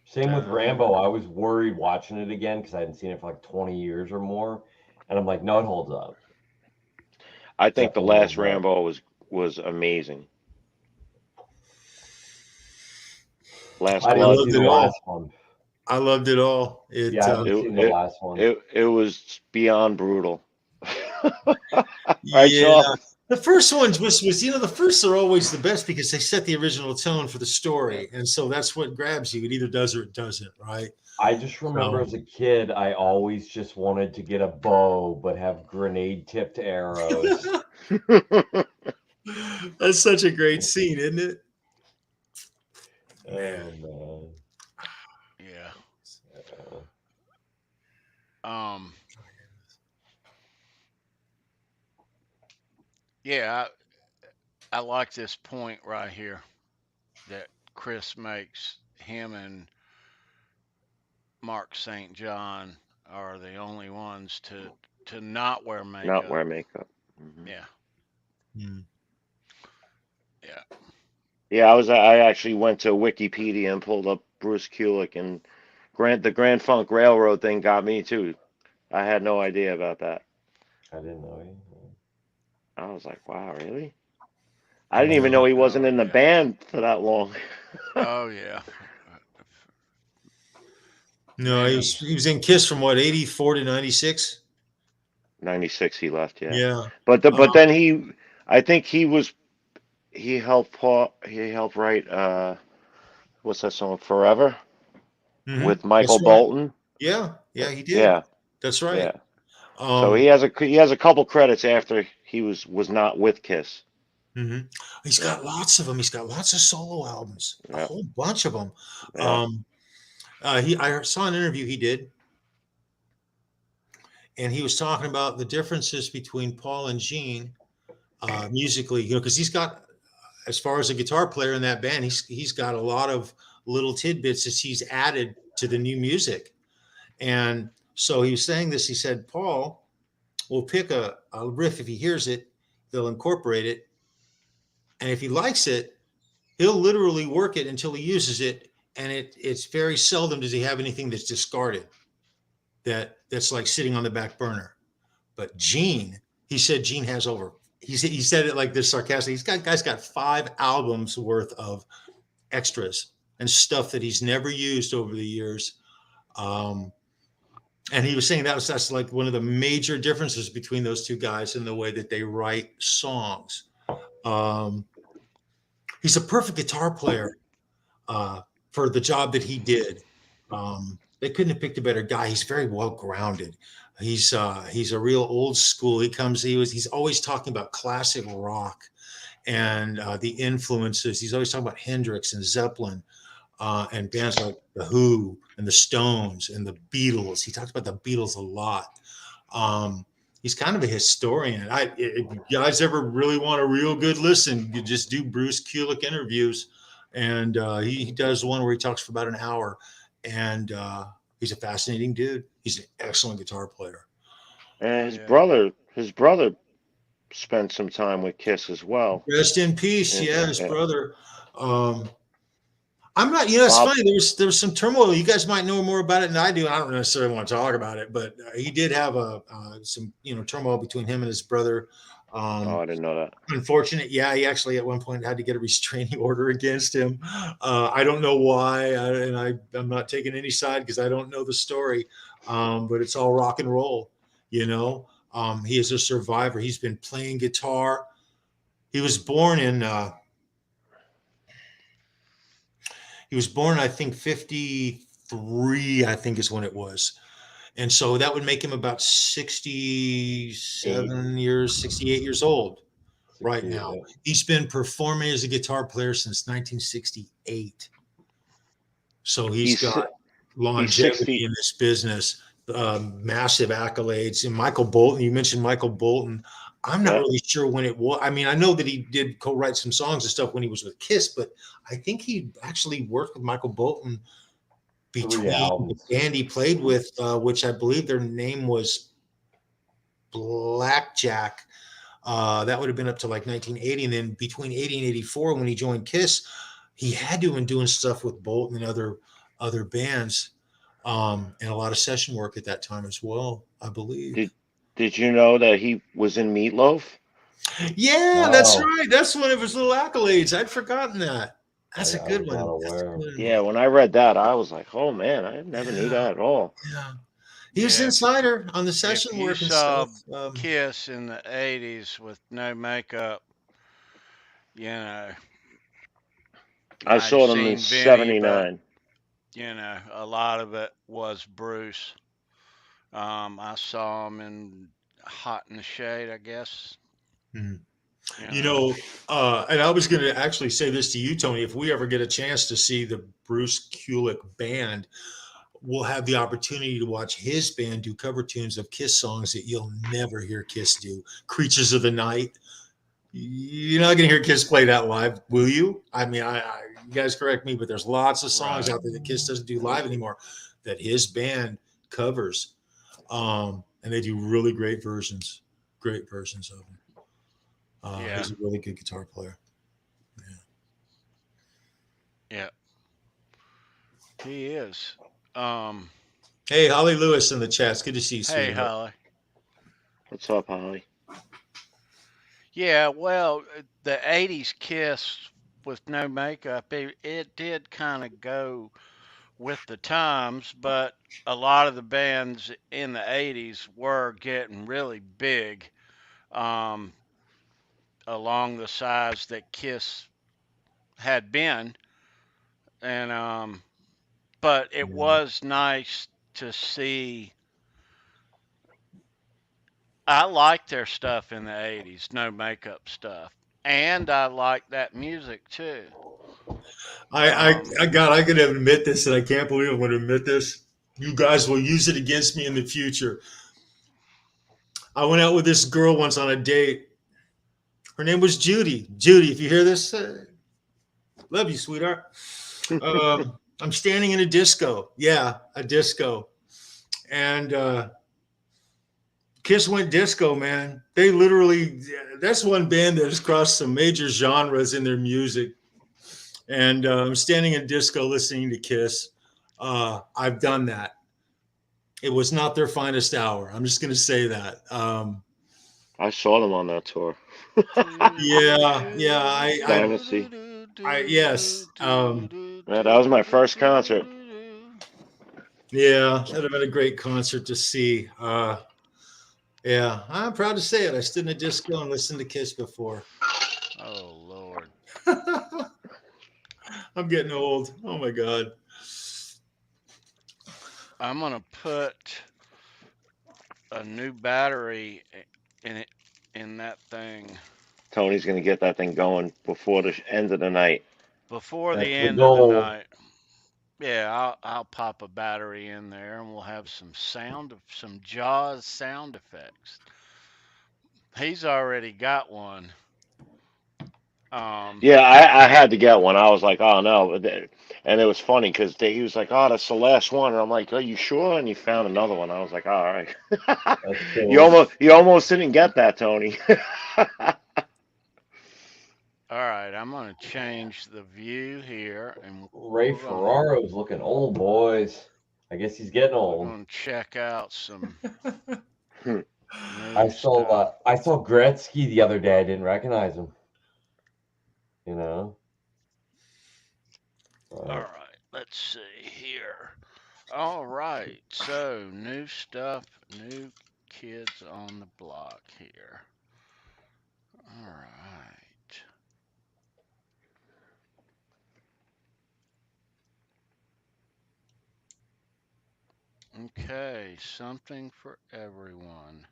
Same with Totally Rambo. agree. I was worried watching it again because I hadn't seen it for like 20 years or more. And I'm like, no, it holds up. I think the Definitely last holds up. Rambo was amazing. Last I I didn't Blood. see loved the it last all. one. I loved it all. Yeah, I haven't It seen the it last one. it was beyond brutal. Right, Yeah. Shaw? The first ones was the firsts are always the best because they set the original tone for the story. And so that's what grabs you. It either does or it doesn't, right? I just remember So as a kid, I always just wanted to get a bow, but have grenade tipped arrows. that's such a great scene, isn't it? Man. Oh man. Yeah. Uh, Um. Yeah. I like this point right here that Chris makes. Him and Mark St. John are the only ones to not wear Not makeup. wear makeup. Hmm. Yeah. Hmm. Yeah. Yeah, I actually went to Wikipedia and pulled up Bruce Kulick, and the Grand Funk Railroad thing got me too. I had no idea about that. I didn't know you. I was like, wow, really? I didn't even No. know he wasn't Oh in the yeah. band for that long. Oh yeah. No, Many. he was in Kiss from what, 84 to 96? 96 he left, yeah. Yeah. But then I think he helped write what's that song, Forever, with That's Michael right. Bolton. Yeah. Yeah, he did. Yeah, That's right. yeah. So he has a couple credits after he was not with Kiss. Mhm. He's Yeah, got lots of them. He's got lots of solo albums, a yeah, whole bunch of them. yeah. I saw an interview he did, and he was talking about the differences between Paul and Gene musically. Because he's got, as far as a guitar player in that band, he's got a lot of little tidbits that he's added to the new music. And so he was saying this. He said, Paul will pick a riff if he hears it, they'll incorporate it, and if he likes it, he'll literally work it until he uses it, and it's very seldom does he have anything that's discarded that's like sitting on the back burner. But Gene, he said Gene has over. He said it like this sarcastic. Guy's got 5 albums worth of extras and stuff that he's never used over the years. And he was saying that's like one of the major differences between those two guys in the way that they write songs. He's a perfect guitar player for the job that he did. They couldn't have picked a better guy. He's very well grounded. He's a real old school. He's always talking about classic rock and the influences. He's always talking about Hendrix and Zeppelin and bands like the Who and the Stones and the Beatles. He talks about the Beatles a lot. He's kind of a historian. If you guys ever really want a real good listen, you just do Bruce Kulick interviews, and he does one where he talks for about an hour, and he's a fascinating dude. He's an excellent guitar player. And Yeah. his brother spent some time with Kiss as well. Rest in peace. Yeah, his Yeah. brother. I'm not, it's Bob, funny. There's some turmoil. You guys might know more about it than I do. I don't necessarily want to talk about it, but he did have some turmoil between him and his brother. oh, I didn't know that. Unfortunate. Yeah, he actually at one point had to get a restraining order against him. I don't know why, I'm not taking any side because I don't know the story. But it's all rock and roll. He is a survivor. He's been playing guitar. He was born in. He was born, I think, 53, I think is when it was. And so that would make him about 68 years old right now. He's been performing as a guitar player since 1968. So he's got longevity in this business, massive accolades. And Michael Bolton, you mentioned Michael Bolton. I'm not Yeah. really sure when it was. I mean, I know that he did co-write some songs and stuff when he was with Kiss, but I think he actually worked with Michael Bolton 3 between the albums. band he played with, which I believe their name was Blackjack. That would have been up to like 1980. And then between 80 and 84, when he joined Kiss, he had to have been doing stuff with Bolton and other bands, and a lot of session work at that time as well, I believe. Did you know that he was in Meatloaf? Yeah, that's Wow. right. That's one of his little accolades. I'd forgotten that. That's a I good was not one. That's a aware. good one. Yeah, when I read that, I was like, oh man, I never knew Yeah, that at all. yeah. He was Yeah, insider on the if session you work and saw stuff. Kiss in the 80s with no makeup, you know, I might have saw them in seen Vinny, but, '79. a lot of it was Bruce. I saw him in Hot in the Shade, I guess, Hmm. you You know. know, and I was going to actually say this to you, Tony. If we ever get a chance to see the Bruce Kulick band, we'll have the opportunity to watch his band do cover tunes of Kiss songs that you'll never hear Kiss do. Creatures of the Night. You're not going to hear Kiss play that live, will you? I mean, you guys correct me, but there's lots of songs Right. out there that Kiss doesn't do live anymore that his band covers, and they do really great versions of them. Yeah. He's a really good guitar player. Yeah. He is. Um, Hey, Holly Lewis in the chat. It's good to see you, hey, sweetheart. Holly. What's up, Holly? Yeah, well, the 80s Kiss with no makeup, it did kind of go with the times, but a lot of the bands in the 80s were getting really big, um, along the size that Kiss had been. And, but it was nice to see. I liked their stuff in the 80s, no makeup stuff. And I like that music too. I gotta admit this, and I can't believe I'm going to admit this. You guys will use it against me in the future. I went out with this girl once on a date. Her name was Judy. Judy, if you hear this, love you, sweetheart. I'm standing in a disco. Yeah, a disco. And Kiss went disco, man. They literally, that's one band that has crossed some major genres in their music. And I'm standing in disco listening to Kiss. I've done that. It was not their finest hour. I'm just going to say that. I saw them on that tour. Yeah. Dynasty. Yes. Yeah, that was my first concert. Yeah, that'd have been a great concert to see. Yeah, I'm proud to say it. I stood in a disco and listened to Kiss before. Oh Lord. I'm getting old. Oh my God. I'm gonna put a new battery in it in that thing Tony's gonna get that thing going before the end of the night. before the That's the end of the goal. night. Yeah, I'll pop a battery in there and we'll have some Jaws sound effects. He's already got one. Um, Yeah, I had to get one. I was like, oh no, and it was funny because he was like, oh, that's the last one, and I'm like, are you sure? And he found another one. I was like, all right. That's you cool. almost didn't get that, Tony. all right, I'm gonna change the view here, and Ray we're gonna Ferraro's looking old, boys. I guess he's getting we're old. gonna check out some Hmm. new stuff. I saw Gretzky the other day. I didn't recognize him. You know. All right, let's see here. All right, so new stuff, new kids on the block here. All right. Okay, something for everyone.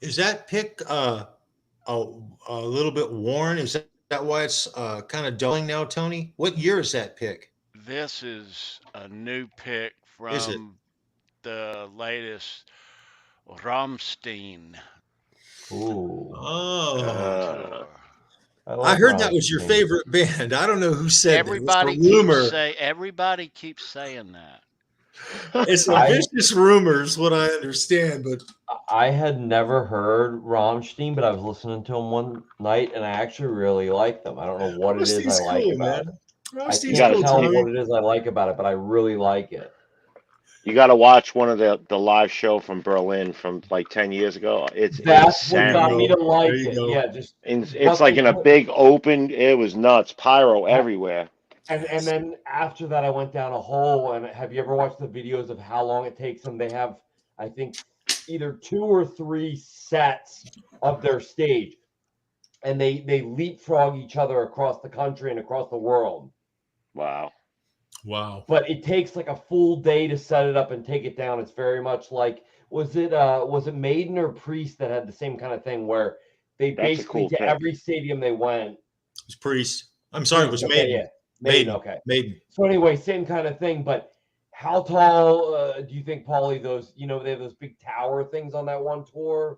Is that pick a little bit worn? Is that why it's kind of dulling now, Tony? What year is that pick? This is a new pick Is it? from the latest Rammstein Ooh, Oh, tour. I I like heard that was your Rammstein. favorite band. I don't know who said that. It's a rumor. Everybody keeps saying that. It's a I vicious rumor, is what I understand. But I had never heard Rammstein, but I was listening to them one night, and I actually really like them. I don't know what it is I Ramstein's like cool, about man. it. I Ramstein's You can't got to cool, tell Tommy. what it is I like about it, but I really like it. you got to watch one of the live show from Berlin from like 10 years ago. It's That's what There you got me insanity. go. to There like you it. go. Yeah, just It's what like they in a put. big open. It was nuts. Pyro everywhere. And then after that, I went down a hole. And have you ever watched the videos of how long it takes them? They have, I think, either 2 or 3 sets of their stage, and they leapfrog each other across the country and across the world. Wow. Wow. But it takes like a full day to set it up and take it down. It's very much like was it Maiden or Priest that had the same kind of thing where they That's a basically cool to pick. every stadium they went. It's Priest. I'm sorry, it was Okay, Maiden. yeah, Maiden. Maiden. Okay. Maiden. So anyway, same kind of thing. But how tall do you think, Paulie? Those they have those big tower things on that one tour.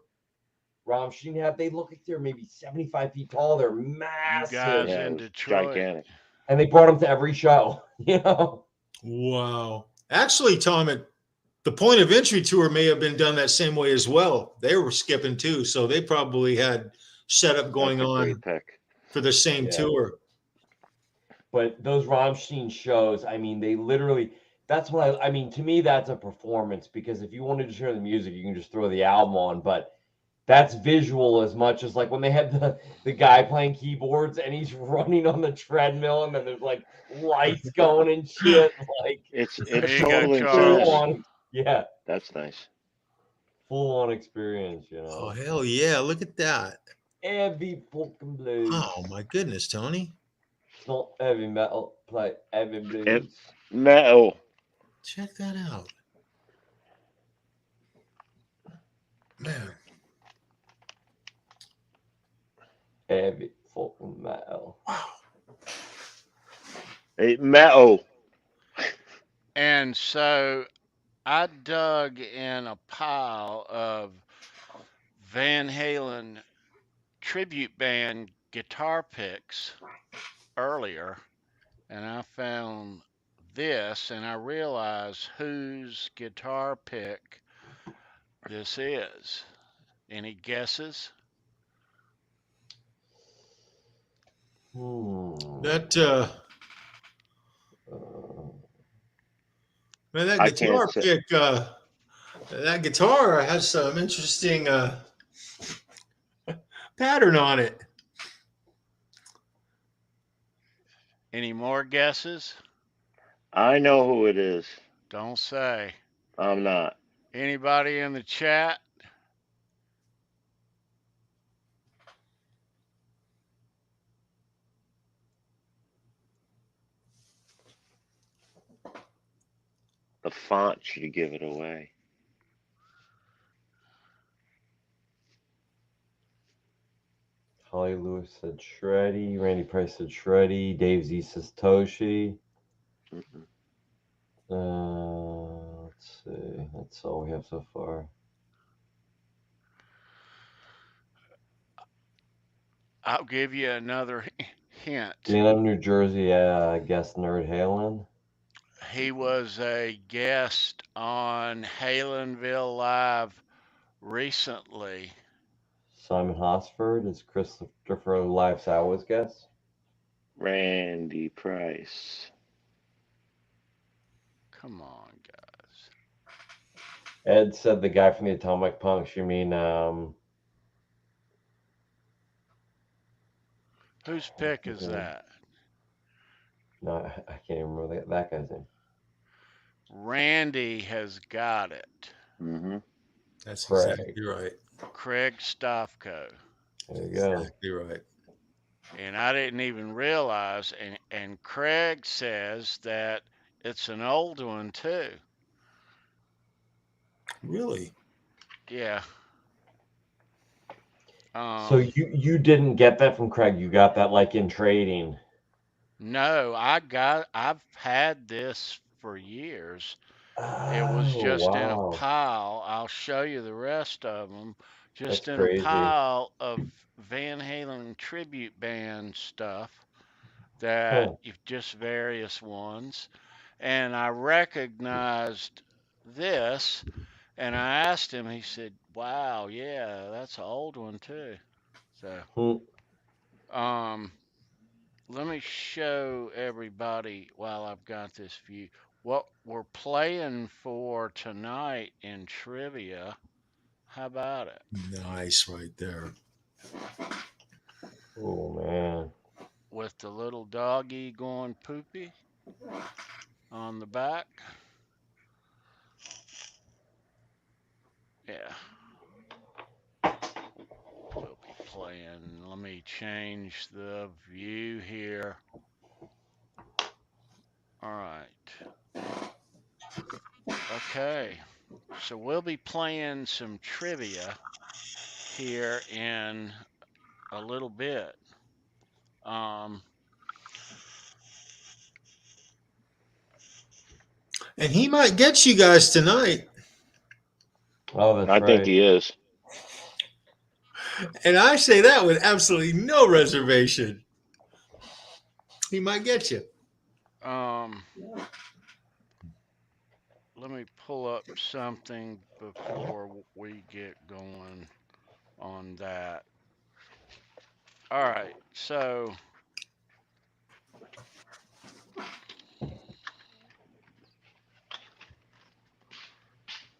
Rammstein have. They look like they're maybe 75 feet tall. They're You massive, guys Yeah, it in was Detroit. gigantic. and they brought them to every show. Wow. Actually, Tom, the Point of Entry tour may have been done that same way as well. They were skipping too, so they probably had setup going That's a great on pick. for the same Yeah. tour. But those Rammstein shows, I mean, they literally. That's what I mean. To me, that's a performance because if you wanted to hear the music, you can just throw the album on. But that's visual as much as like when they had the guy playing keyboards and he's running on the treadmill and then there's like lights going and shit. Like It's There it's you go, total full Charles. insanity. on, yeah, That's nice. full on experience. Oh, hell yeah. Look at that. Heavy fucking blues. Oh, my goodness, Tony. It's not heavy metal, play heavy blues. It, metal. Check that out. Man. Heavy fucking metal. Wow. Metal. And so I dug in a pile of Van Halen tribute band guitar picks earlier, and I found this, and I realized whose guitar pick this is. Any guesses? That man, that I can't guitar say. pick, that guitar has some interesting pattern on it. Any more guesses? I know who it is. Don't say. I'm not. Anybody in the chat? The font should give it away. Holly Lewis said Shreddy. Randy Price said Shreddy. Dave Z says Toshi. Mm-mm. Let's see. That's all we have so far. I'll give you another hint. Glenham, New Jersey. Yeah, I guess Nerd Halen. He was a guest on Halenville Live recently. Simon Hosford is Christopher Life's Hours guess. Randy Price. Come on, guys. Ed said the guy from the Atomic Punks. You mean Whose pick is that? No, I can't even remember that guy's name. Randy has got it. Mm-hmm. That's Craig. exactly right. Craig Stofko. There you go. Exactly right. And I didn't even realize, and Craig says that it's an old one too. Really? Yeah. So you didn't get that from Craig. You got that like in trading. No, I've had this for years. It was Oh just in a wow, pile. I'll show you the rest of them. that's Just in a crazy. pile of Van Halen tribute band stuff that Huh. you've just various ones. And I recognized this and I asked him, he said, "Wow, yeah, that's an old one too." So, Hmm. um, let me show everybody while I've got this view what we're playing for tonight in trivia. How about it? Nice right there. Oh man. With the little doggy going poopy on the back. Yeah, we'll be playing. Let me change the view here. All right. Okay. So we'll be playing some trivia here in a little bit. Um, And he might get you guys tonight. Oh, that's I think right. he is. And I say that with absolutely no reservation. He might get you. um, let me pull up something before we get going on that. All right. So,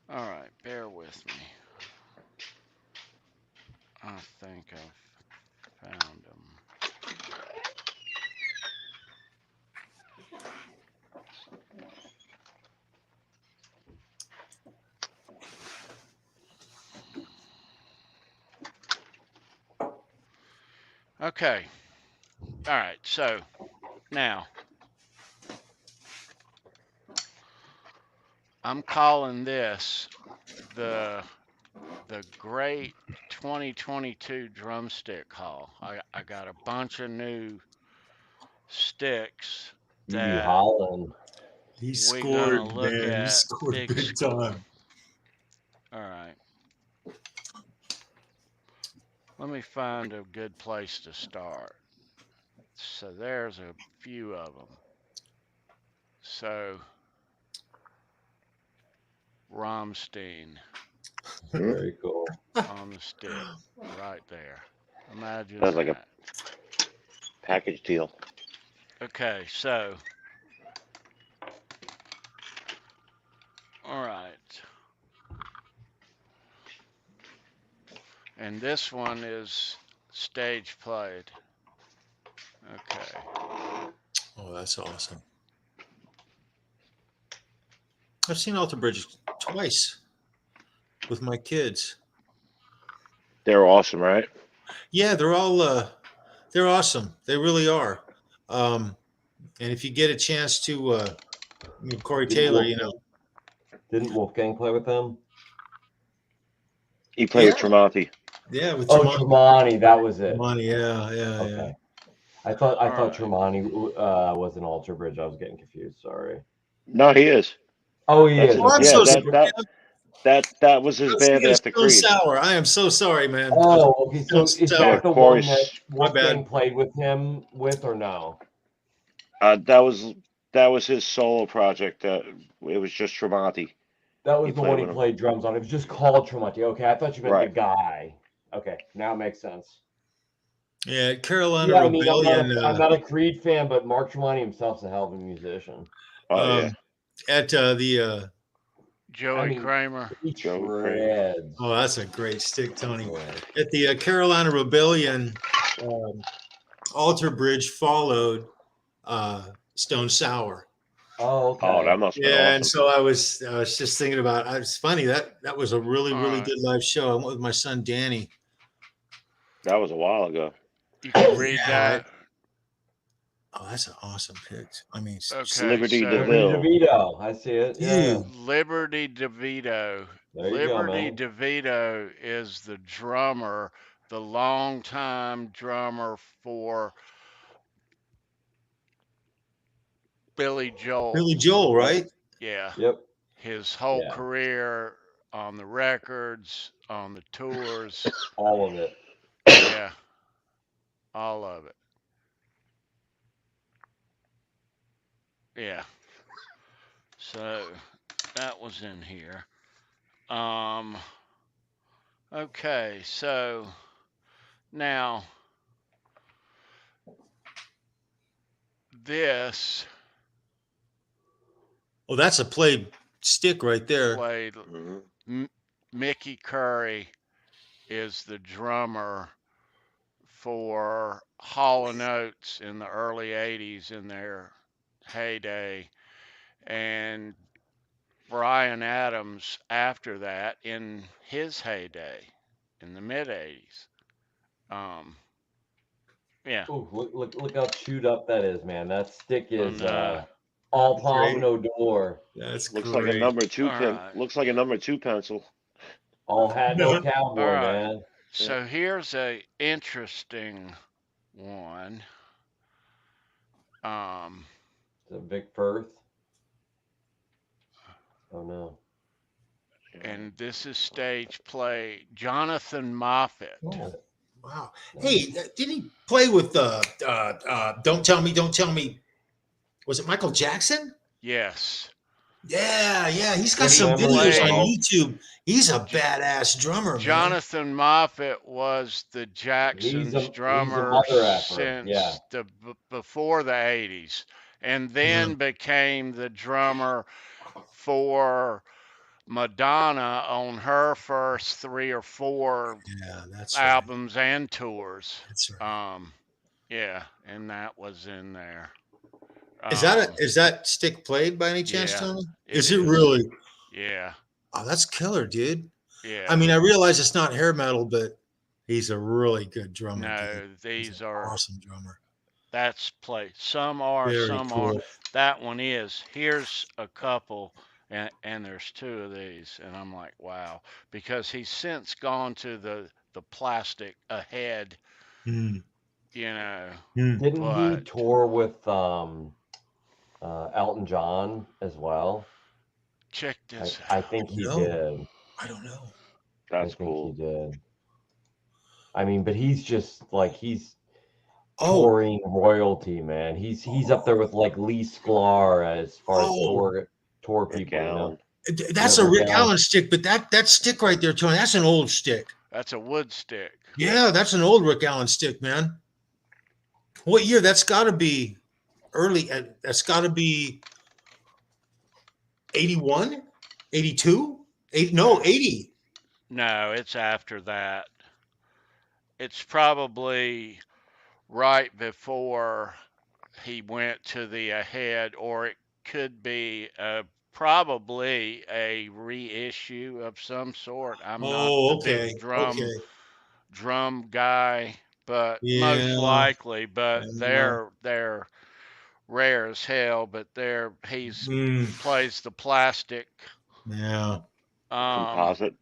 all right. Bear with me. I think I've found them. Okay. All right. So now I'm calling this the great 2022 drumstick haul. I got a bunch of new sticks You that Holland. He we're gonna scored, look man. He at scored big big school. time. All right. Let me find a good place to start. So there's a few of them. So Rammstein Very cool. on the stick right there. Imagine That's like a that. package deal. Okay, so all right. And this one is stage played. Okay. Oh, that's awesome. I've seen Alter Bridge twice with my kids. They're awesome, right? Yeah, they're awesome. They really are. And if you get a chance to Corey Didn't Taylor, didn't Wolfgang play with them? He played yeah, with Tremonti. yeah, with Oh, Tremonti. Tremonti, that was it. Tremonti, yeah. Okay. I thought All right. Tremonti was an Alter Bridge. I was getting confused. Sorry. No, he is. Oh, he That's is. his, Oh, I'm Okay. yeah, so sorry. that was his I'm band thinking of after Stone Creed. Sour. I am so sorry, man. Oh, okay. So Stone is Sour. Yeah, that the one Corey's. that My bad. Wolfgang played with him with, or no? That was his solo project. It was just Tremonti. That was He the played one he with him. played drums on. It was just called Tremonti. Okay, I thought you meant the Right. guy. Okay, now it makes sense. Yeah, Carolina Yeah, I mean, Rebellion. I'm not a Creed fan, but Mark Tremonti himself's a hell of a musician. Oh yeah. At the I Joey mean, Kramer. he Joey Kramer. shreds. oh, that's a great stick, Tony. Yeah. At the Carolina Rebellion, Alter Bridge followed Stone Sour. Oh, okay. Oh, that must have been Yeah, awesome. and so I was just thinking about. It's funny that was a really All really right. good live show. I went with my son Danny. That was a while ago. You can read Yeah, that. oh, that's an awesome pick. I mean, Okay, Liberty so Liberty DeVille. DeVito. I see it. Yeah. dude, Liberty DeVito. There you go, Liberty man. DeVito is the drummer the longtime drummer for Billy Joel. Billy Joel, right? Yeah, Yep. his whole Yeah. career on the records, on the tours. All of it. Yeah, all of it. Yeah. So that was in here. Um, okay, so now this Oh, that's a played stick right there. played. Mhm. Mickey Curry is the drummer for Hall and Oates in the early '80s in their heyday, and Brian Adams after that in his heyday in the mid '80s. Um, yeah, Ooh, look how chewed up that is, man. That stick is and all That's palm great. no door, That's Looks like a great. number two all pin. right, Looks like a number two pencil. all hat no No. all cowboy, right. man. Yeah. So here's a interesting one. Um, Is it Vic Firth? Oh no. Yeah. and this is stage play. Jonathan Moffett. Oh, Wow. nice. Hey, didn't he play with Don't Tell Me, Don't Tell Me? Was it Michael Jackson? Yes, Yeah, yeah. He's got Jimi he some Hendrix, videos on played. all. YouTube. He's a J- badass drummer, man. Jonathan Moffett was the Jacksons He's a drummer mother effer. Yeah. since before the '80s, and Yeah, then became the drummer for Madonna on her first 3 or 4 yeah, that's right. albums and tours. That's right. Um, yeah, and that was in there. Is is that stick played by any chance, Yeah, Tony? it Is it is. really? Yeah, Oh, that's killer, dude. I yeah. mean, I realize it's not hair metal, but he's a really good drummer, dude. No, He's an these are awesome drummer. that's play. Some are, Very some aren't. cool. That one is. Here's a couple, and there's 2 of these, and I'm like, wow, because he's since gone to the plastic ahead, Mm, you know. mm. Didn't he But tour with Elton John as well? check this I out. think he No, did. I don't know. I That's think he cool. did. I mean, but he's just like he's Oh, touring royalty, man. He's up there with like Lee Sklar as far as oh, tour Rick people, you know. Allen. that's Yeah, a Rick Rick Allen. Allen stick, but that stick right there, Tony, that's an old stick. That's a wood stick. Yeah, that's an old Rick Allen stick, man. What year? That's got to be early. That's got to be 81, 82, 8, no, No, 80. no, it's after that. It's probably right before he went to the ahead, or it could be probably a reissue of some sort. I'm not the Oh, big okay. Okay. drum guy, but most Yeah. likely. But Yeah. they're rare as hell. But he's Mm, plays the plastic. yeah. Um, Composite.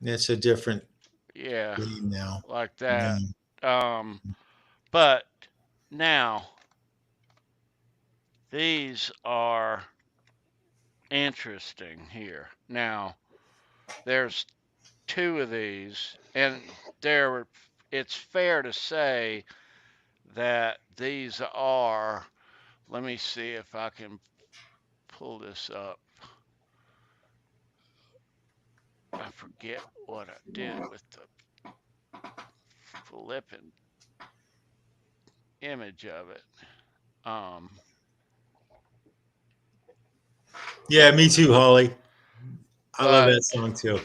It's a different yeah, game now. like Yeah. that. But now these are interesting here. Now, there's 2 of these, and there it's fair to say that these are, let me see if I can pull this up. I forget what I did with the flipping image of it. Um, Yeah, me too, Holly. I love but that song too.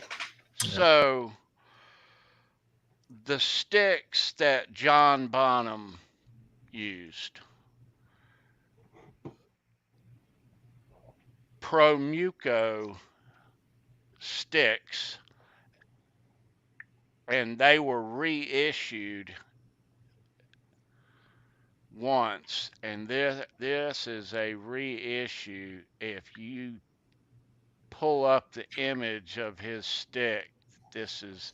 Yeah. so the sticks that John Bonham used, Promuco sticks, and they were reissued once, and this is a reissue. If you pull up the image of his stick, this is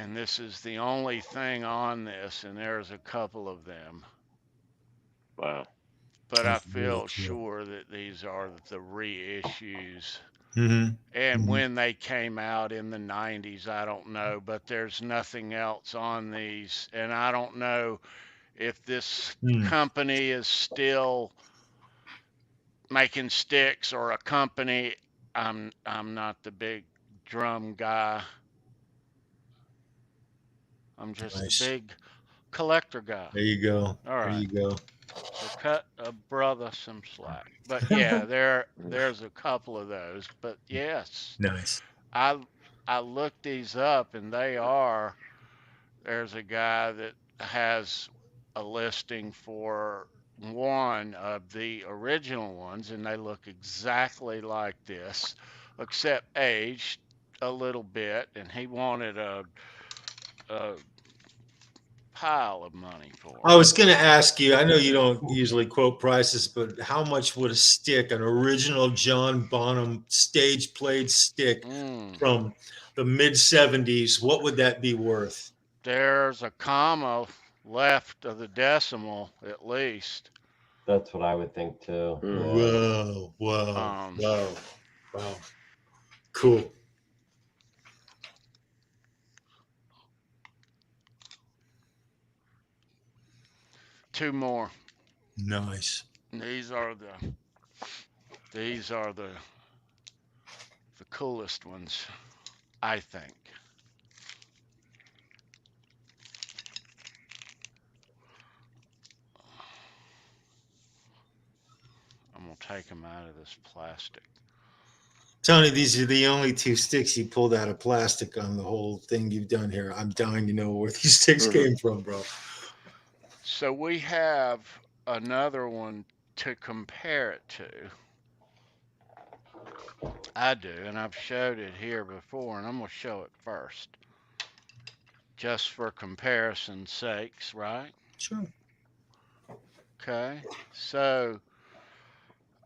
and this is the only thing on this, and there's a couple of them, Wow. but I That's really feel cool. sure that these are the reissues. Mm-hmm. And Mm-hmm. when they came out in the 90s, I don't know, but there's nothing else on these. And I don't know if this Mm. company is still making sticks or a company. I'm not the big drum guy. I'm just the Nice. big collector guy. There you go. All There right. you go. So cut a brother some slack. But yeah, there's a couple of those. But yes, Nice. I I looked these up and they are. There's a guy that has a listing for one of the original ones, and they look exactly like this, except aged a little bit, and he wanted a pile of money for I them. was going to ask you, I know you don't usually quote prices, but how much would a stick, an original John Bonham stage played stick Mm, from the mid 70s, what would that be worth? there's a comma left of the decimal at least. That's what I would think too. Mm. Yeah. Whoa, whoa, Um, whoa, wow. Cool. two more. Nice. These are these are the coolest ones, I think. I'm gonna take them out of this plastic. Tony, these are the only two sticks you pulled out of plastic on the whole thing you've done here. I'm dying to know where these sticks Mhm. came from, bro. So we have another one to compare it to. I do, and I've showed it here before, and I'm gonna show it first, just for comparison's sakes, right? Sure. Okay. So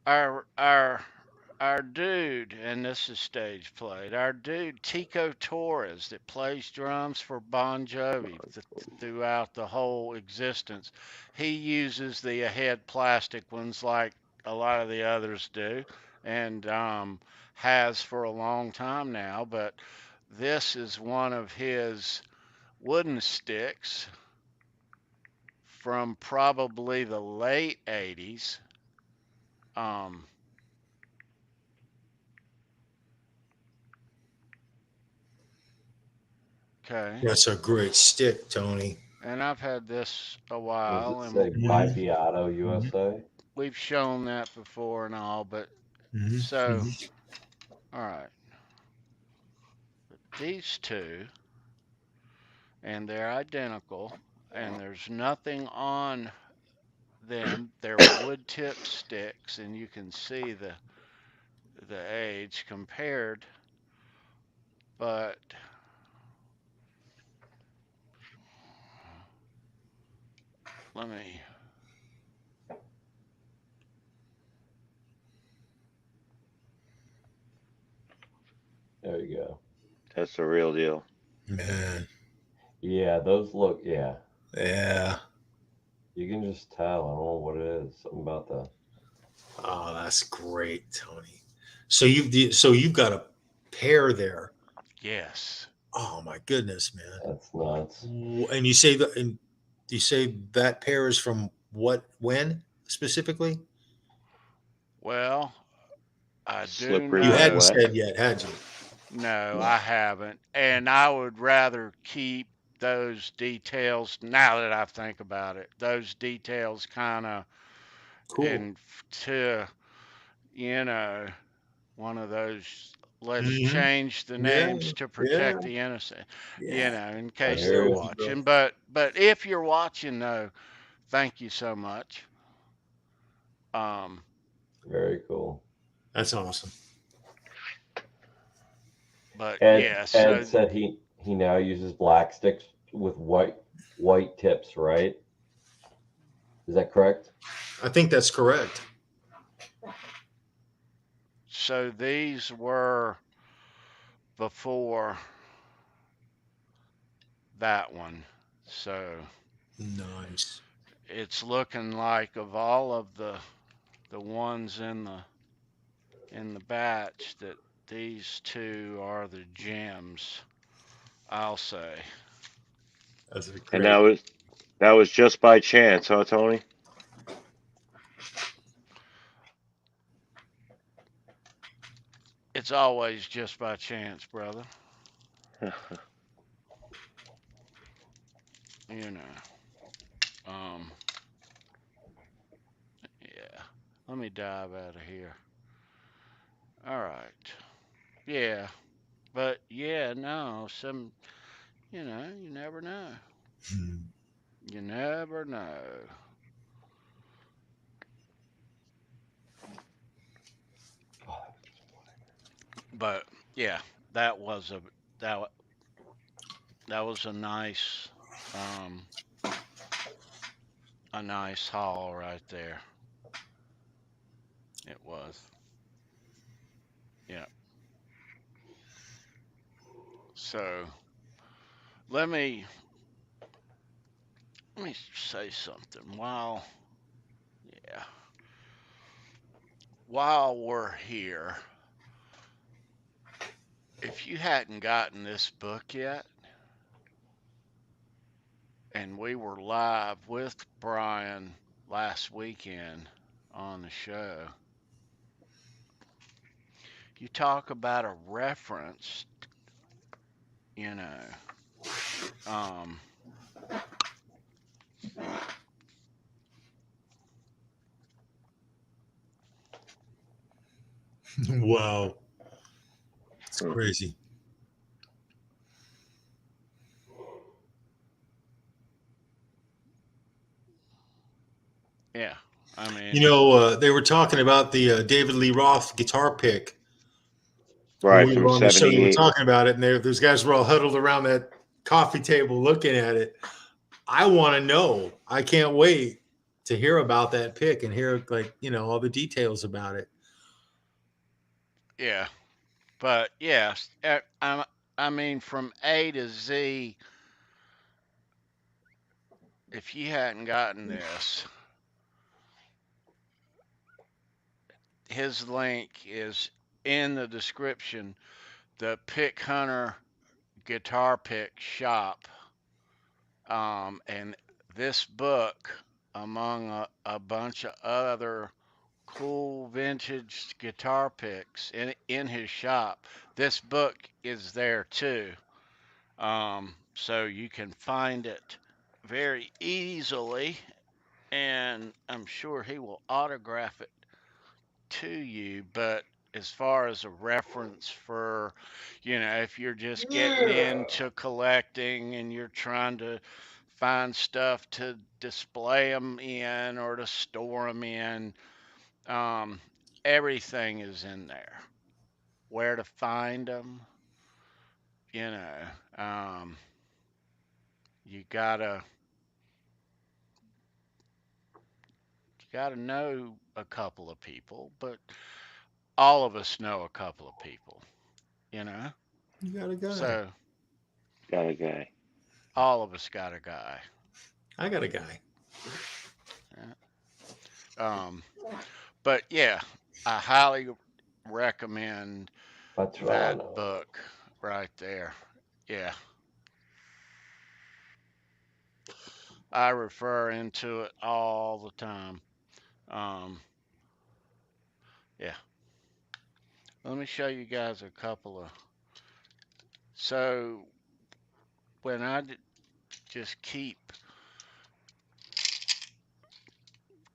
our our dude, and this is stage played, our dude Tico Torres that plays drums for Bon Jovi throughout the whole existence, he uses the ahead plastic ones like a lot of the others do, and has for a long time now. But this is one of his wooden sticks from probably the late 80s. Um, okay. That's a great stick, Tony. And I've had this a Does it while, and say by Mhm. Beato Mhm. USA? we've shown that before and all, but Mhm. so, Mhm. all right, these two, and they're identical, and there's nothing on them. They're wood tip sticks, and you can see the age compared, but let me, There you go. That's the real deal. Man. Yeah, those look. Yeah, Yeah. you can just tell. I don't know what it is. Something about the. Oh, that's great, Tony. So you've got a pair there. yes. Oh my goodness, man. That's nuts. And you say that, and you say that pair is from what, when specifically? Well, I do Slippery You when hadn't know. wet. said yet, had you? No, No. I haven't. And I would rather keep those details, now that I think about it, those details kind of Cool. into, you know, one of those, let's Hmm. change the Yeah, names to yeah, protect the innocent, yeah. in I case There they're hear with you. you, bro. watching. But if you're watching though, thank you so much. Um, Very cool. That's awesome. but Ed yeah, Ed so said he now uses black sticks with white tips, right? Is that correct? I think that's correct. so these were before that one. So Nice. it's looking like of all of the ones in the batch that these two are the gems, I'll say. That's And great. that was just by chance, huh, Tony? It's always just by chance, brother. You know. Um yeah. Let me dive out of here. All right. Yeah. But yeah, no, you never know. You never know. But yeah, that was a that wa- that was um a nice haul right there. It was. Yeah. So let me let me say something. Yeah, while we're here, if you hadn't gotten this book yet, and we were live with Brian last weekend on the show, you talk about a reference, you know. Um, Wow. It's crazy. yeah, I You mean, know, they were talking about the David Lee Roth guitar pick when Right, we from were on the show. You were '78. talking about it, and those guys were all huddled around that coffee table looking at it. I want to know. I can't wait to hear about that pick and hear, like, all the details about it. yeah, but yes, I mean, from A to Z, if you hadn't gotten this, his link is in the description. The Pick Hunter Guitar Pick Shop, and this book, among a bunch of other cool vintage guitar picks in his shop, this book is there too. So you can find it very easily, and I'm sure he will autograph it to you. But as far as a reference for, if you're just getting into collecting and you're trying to find stuff to display them in or to store them in, um, everything is in there. Where to find them, you know, you gotta you gotta know a couple of people, but all of us know a couple of people, you know. You got a guy. So Got a guy. all of us got a guy. I got a guy. Yeah. But yeah, I highly recommend that Patrano. book right there. Yeah, I refer into it all the time. Um, yeah, let me show you guys a couple of. So when just keep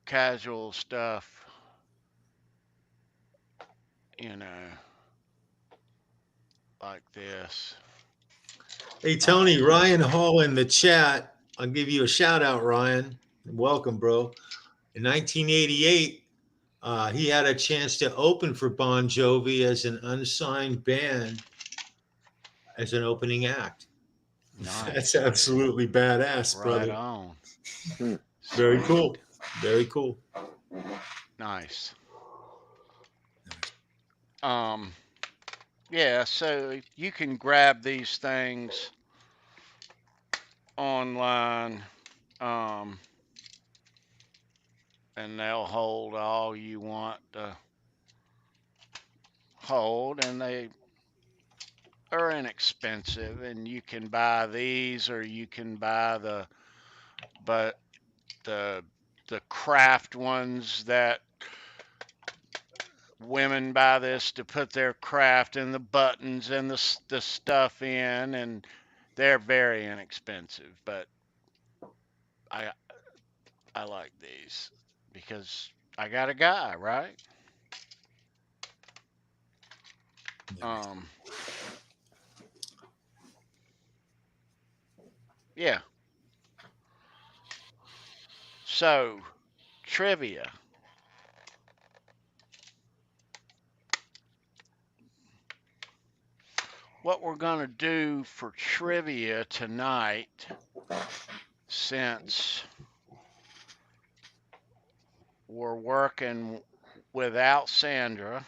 casual stuff, you know, like this. Hey, Um, Tony, Ryan Hall in the chat. I'll give you a shout out, Ryan. Welcome, bro. In 1988, he had a chance to open for Bon Jovi as an unsigned band as an opening act. That's nice, absolutely badass, right brother. on, Hmm. Very sweet, cool. Very cool. nice. Um, yeah, so you can grab these things online, and they'll hold all you want to hold, and they are inexpensive, and you can buy these, or you can buy but the the craft ones that women buy this to put their craft and the buttons and the stuff in, and they're very inexpensive. But I I like these because I got a guy, right? Um, yeah. So trivia. What we're gonna do for trivia tonight, since we're working without Sandra.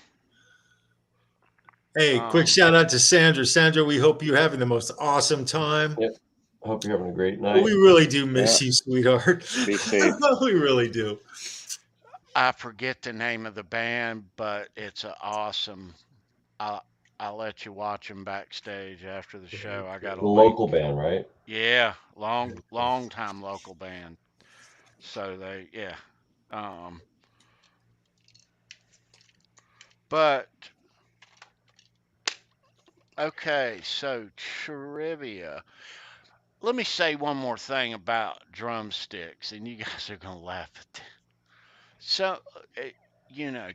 Hey, quick shout out to Sandra. Sandra, we hope you're having the most awesome time. Yep. Hope you're having a great night. We really do miss you, sweetheart. Be safe. We really do. I forget the name of the band, but it's an awesome. I'll let you watch them backstage after the show. I got a The link. local band, right? Yeah, long time local band. So yeah. But okay, so trivia. Let me say one more thing about drumsticks, and you guys are gonna laugh at this. So,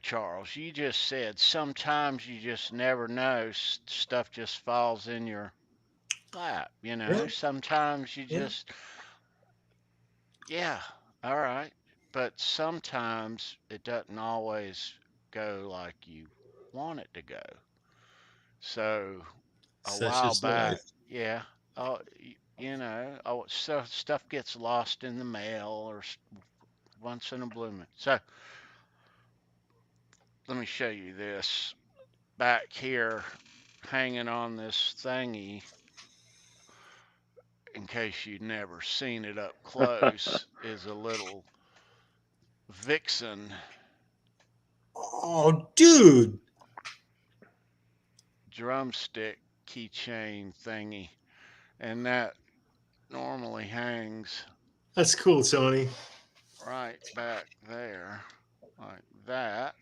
Charles, you just said sometimes you just never know. Stuff just falls in your lap. Yeah. Sometimes you Yeah. just, yeah, all right. But sometimes it doesn't always go like you want it to go. So a Such while is life. back, yeah, oh, stuff gets lost in the mail or once in a blue moon. So let me show you this back here, hanging on this thingy. In case you'd never seen it up close, is a little Vixen Oh, dude. drumstick keychain thingy, and that normally hangs That's cool, Tony. right back there like that.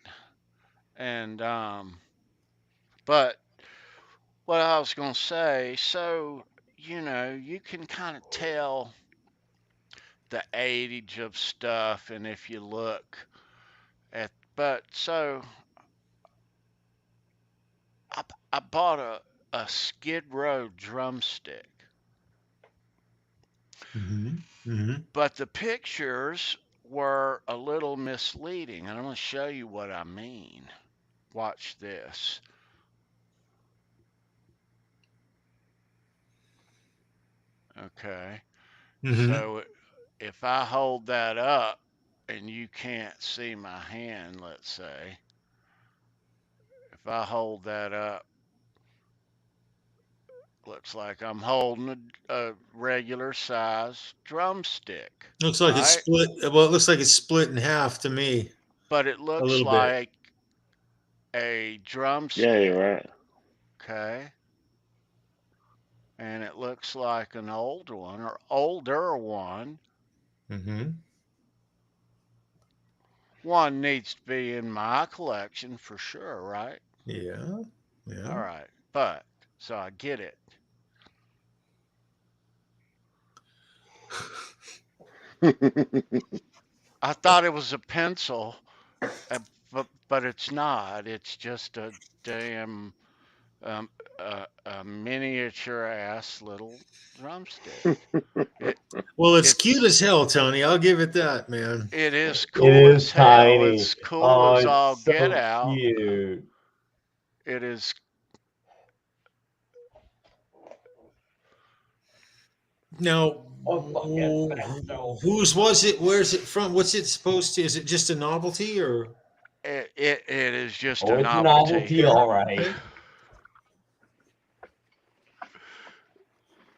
And but what I was gonna say, so you can kind of tell the age of stuff, and if you look at, but so I bought a Skid Row drumstick, but the pictures were a little misleading, and I'm going to show you what I mean. Watch this. Okay. So if I hold that up and you can't see my hand, let's say, if I hold that up, looks like I'm holding a regular size drumstick. Looks like it's Right? split. Well, it looks like it's split in half to me. But it A looks little bit. like a drumstick. Yeah, you're right. Okay. And it looks like an old one or older one. One needs to be in my collection for sure, right? Yeah. Yeah. All right. But, so I get it. I thought it was a pencil, but it's not. It's just a damn a miniature ass little drumstick. Well, it's cute as hell, Tony. I'll give it that, man. It is It cool is as hell. tiny. It's cool Oh, as all it's so get out. cute. It is. Now, whose was it? Where's it from? What's it supposed to? Is it just a novelty or? It is just Oh, a it's novelty. a novelty, all right.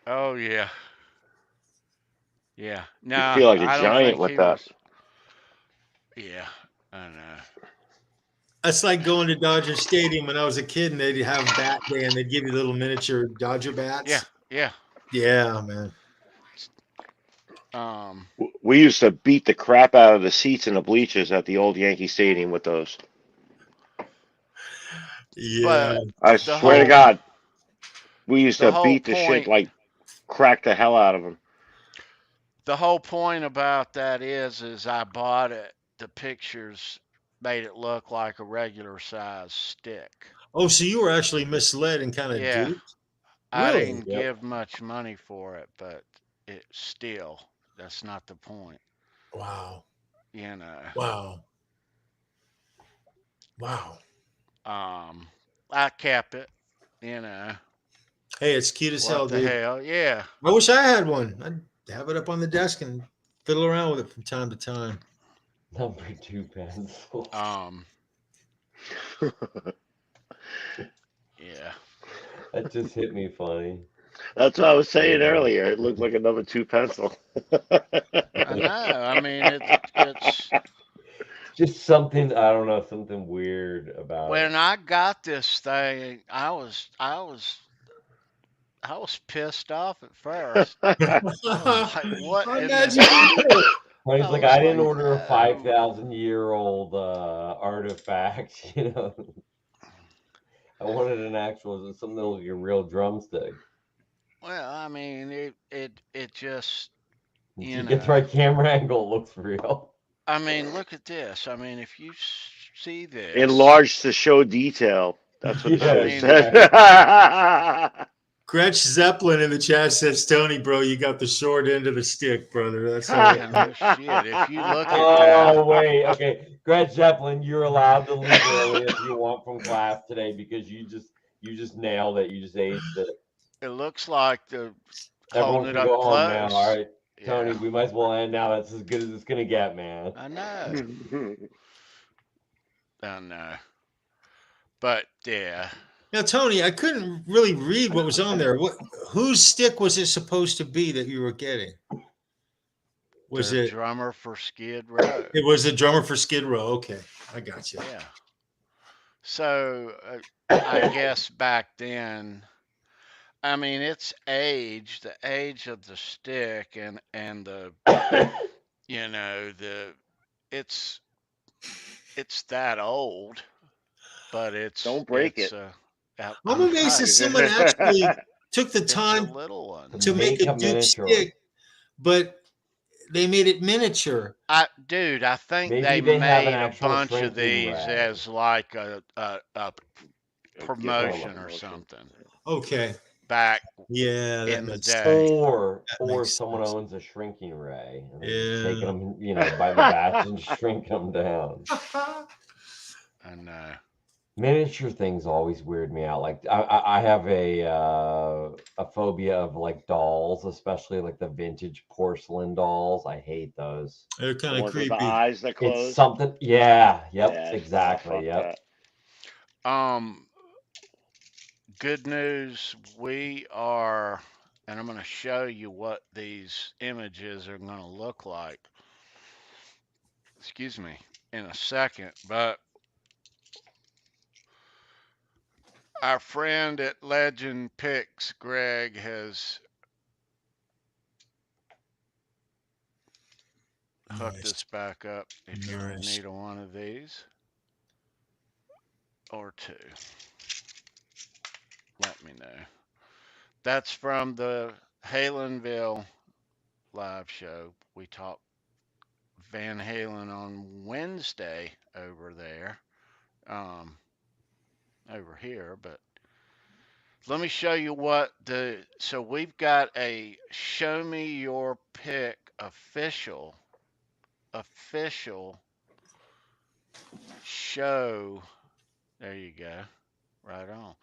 Oh yeah. Yeah. You Nah, feel like a I don't giant think with he that. was. Yeah, I know. That's like going to Dodger Stadium when I was a kid, and they'd have bat day, and they'd give you little miniature Dodger Yeah, bats. yeah. Yeah, man. Um, We used to beat the crap out of the seats in the bleachers at the old Yankee Stadium with those. Yeah. but I the swear to whole God, we used the to whole beat the shit point like crack the hell out of them. the whole point about that is I bought it. The pictures made it look like a regular size stick. Oh, so you were actually misled and kind of Yeah, duped? I Really? didn't Yep. give much money for it, but it still that's not the point, Wow. you know. Wow. Wow. Um, I kept it, you know. Hey, it's cute as hell, What the dude. hell? Yeah. I wish I had one. I'd have it up on the desk and fiddle around with it from time to time. Number 2 pencil. Um, yeah. That just hit me funny. That's what I was saying earlier. It looked like a number 2 pencil. I know. I mean, it's Just something, I don't know, something weird about it. when I got this thing, I was pissed off at first. I was like, "What I in the imagine hell?" you were. But he's I like, was I didn't like, order a "No." 5,000-year-old artifact, you know. I wanted an actual, something that looked like a real drumstick. Well, I mean, it just, If you you get the know. right camera angle, it looks real. I mean, look at this. I mean, if you see this, Enlarged to show detail. That's what the I Yeah, show mean, said. exactly. Gretch Zeppelin in the chat says, Tony, bro, you got the short end of the stick, brother. That's all. yeah, no shit. If you look at that, Oh, wait, okay. Greg Zeppelin, you're allowed to leave early if you want from class today because you just nailed it. You just aced it. it looks like the Everyone holding it can up go home now. All close. right, Tony, Yeah, we might as well end now. That's as good as it's gonna get, man. I know. I know. But yeah, Now, Tony, I couldn't really read what was on there. Whose stick was it supposed to be that you were getting? Was the it? drummer for Skid Row. It was the drummer for Skid Row. Okay, I got you. Yeah. So I guess back then, I mean, it's age, the age of the stick, and the you know it's it's that old, but Don't break it's it. I'm I'm amazed that right. someone actually took the It's a time little one. To to make make a a dupe miniature. stick, but they made it miniature. Dude, I think Maybe they they have an made a actual bunch of shrinking these ray. as like a Gift promotion or promotion. something Okay, back yeah, that in the makes sense. day. Or That or makes someone sense. owns a shrinking ray and they're just taking Yeah. them, by the batch and shrinking them down. I know. Miniature things always weird me out. Like I have a phobia of like dolls, especially like the vintage porcelain dolls. I hate those. They're The kind of ones with the creepy. eyes that It's close. something. Yeah. Yep. Yeah. Oh, Exactly. fuck Yep. that. Um, good news. And I'm going to show you what these images are going to look like. Excuse me, in a second. But our friend at Legend Picks, Greg, has hooked Nice. us back up. If you're in Nice. need of one of these or two, let me know. That's from the Halenville live show. We talked Van Halen on Wednesday over there, um, over here. But let me show you so we've got a Show Me Your Pick official show. There you go. Right on.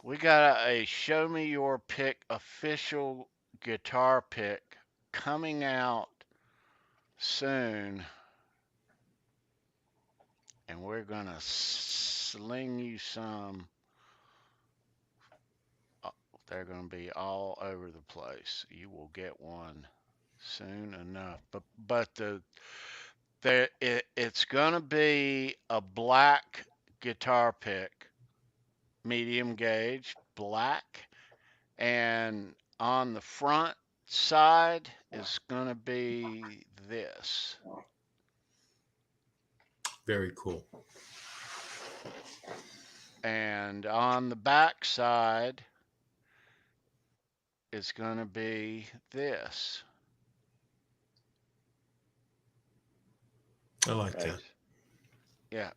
We got a Show Me Your Pick official guitar pick coming out soon, and we're gonna sling you some. They're gonna be all over the place. You will get one soon enough. But it's gonna be a black guitar pick, medium gauge, black, and on the front side is gonna be this. Very cool. And on the back side is gonna be this. I like Nice. that. Yeah.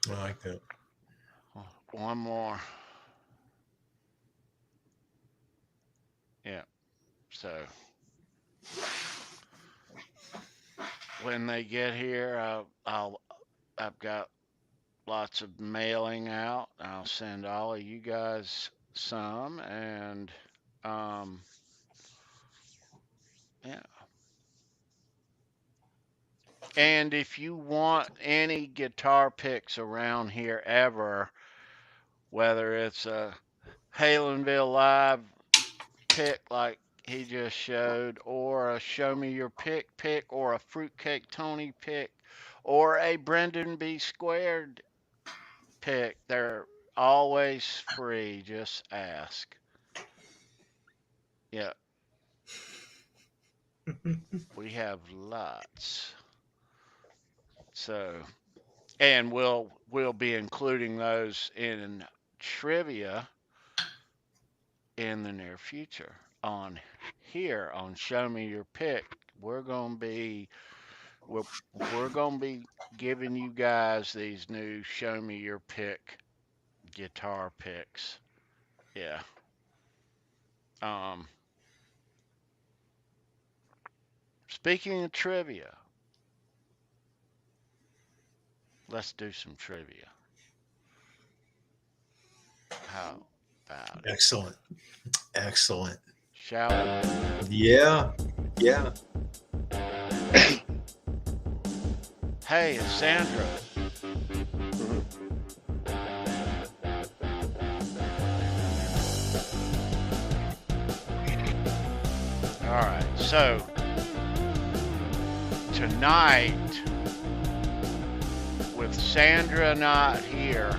I like that. One more. Yeah. So when they get here, I've got lots of mailing out. I'll send all of you guys some, and yeah. And if you want any guitar picks around here ever, whether it's a Halenville Live pick like he just showed, or a Show Me Your pick, or a Fruitcake Tony pick, or a Brendan B. Squared pick, they're always free. Just ask. Yeah, we have lots. So, and we'll be including those in trivia in the near future on here on Show Me Your Pick. We're gonna be we're gonna be giving you guys these new Show Me Your Pick guitar picks. Yeah. Um. Speaking of trivia, let's do some trivia. How about it? Excellent. Excellent. Shall we? Yeah. Yeah. Hey, it's Sandra. All right, so tonight, with Sandra not here,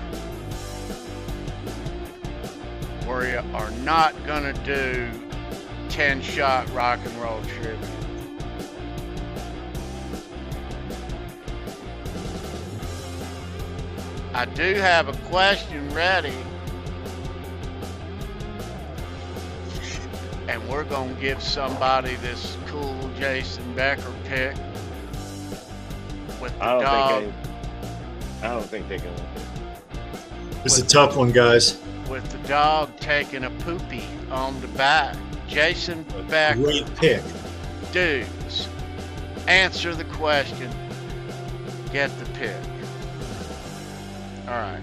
we are not going to do 10-shot rock and roll trivia. I do have a question ready, and we're going to give somebody this cool Jason Becker pick with the dog. I don't think they can. It's a tough one, guys. With the dog taking a poopy on the back. Jason Becker. Great pick. Dudes, answer the question. Get the pick. All right.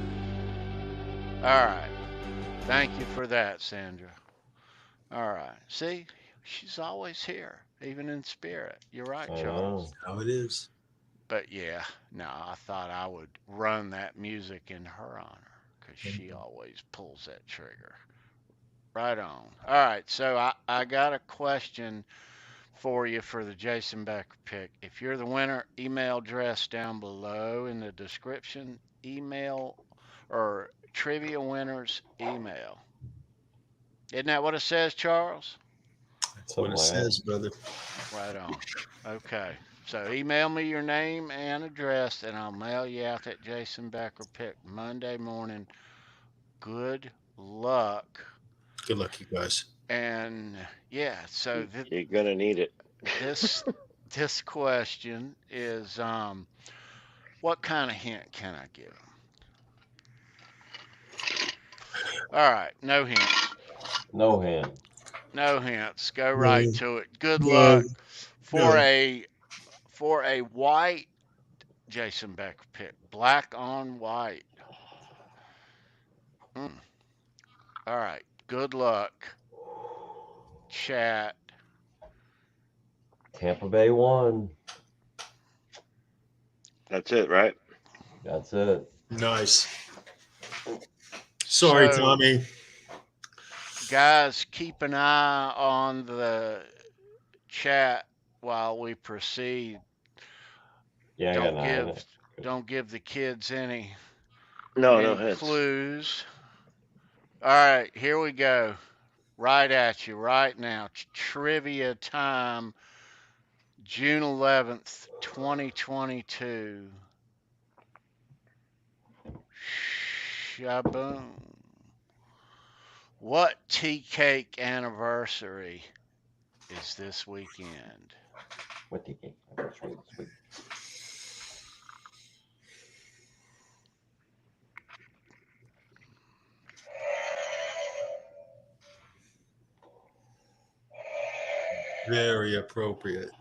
All right. Thank you for that, Sandra. All right. See, she's always here, even in spirit. You're right, Charles. How it is. But yeah, no, I thought I would run that music in her honor because she always pulls that trigger. Right on. All right, so I got a question for you for the Jason Becker pick. If you're the winner, email address down below in the description. Email or trivia winners email. Isn't that what it says, Charles? That's what it says, brother. Right on. Okay. So email me your name and address, and I'll mail you out that Jason Becker pick Monday morning. Good luck. Good luck, you guys. And yeah, so You're gonna need it. this question is what kind of hint can I give them? All right, no hints. No hand. No hints. Go right to it. Good No. luck for No. a white Jason Becker pick. Black on white. All right. Good luck. Chat. Tampa Bay won. That's it, right? That's it. Nice. Sorry, So- Tommy. Guys, keep an eye on the chat while we proceed. Yeah, I got Don't an eye on give it. don't give the kids any No hits. clues. All right, here we go. Right at you right now. Trivia time, June 11th, 2022. Shaboom. What tea cake anniversary is this weekend? What the cake anniversary this week? Very appropriate.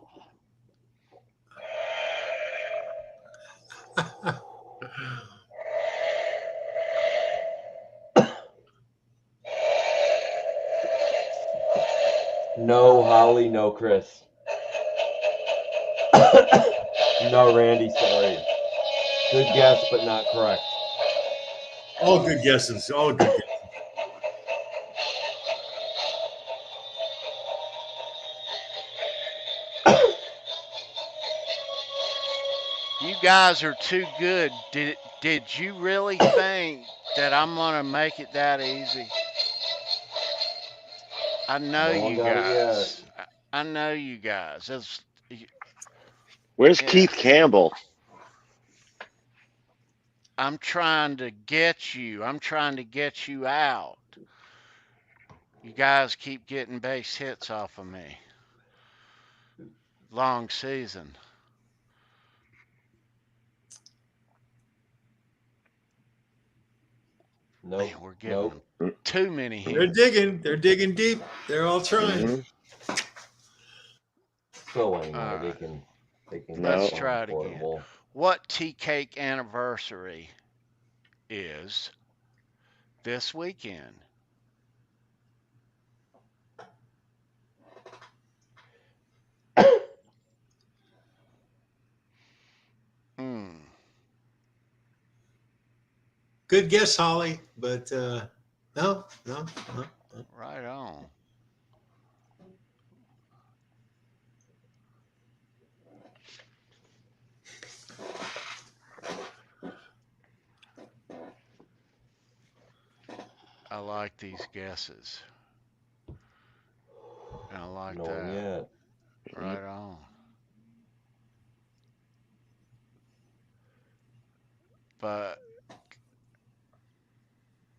No Holly, no Chris. No Randy, sorry. Good guess, but not correct. All good guesses. All good guesses. You guys are too good. Did you really think that I'm gonna make it that easy? I know No one you got it guys. yet. I know you guys. Where's Yeah, Keith Campbell? I'm trying to get you. I'm trying to get you out. You guys keep getting base hits off of me. Long season. Nope. Man, we're giving them too many They're hints. digging. They're digging deep. They're all trying. So anyway, All they right. can. Let's No. try it again. Portable. What tea cake anniversary is this weekend? Good guess, Holly, but no. Right on. I like these guesses. And I like No one that. yet. Right on. But,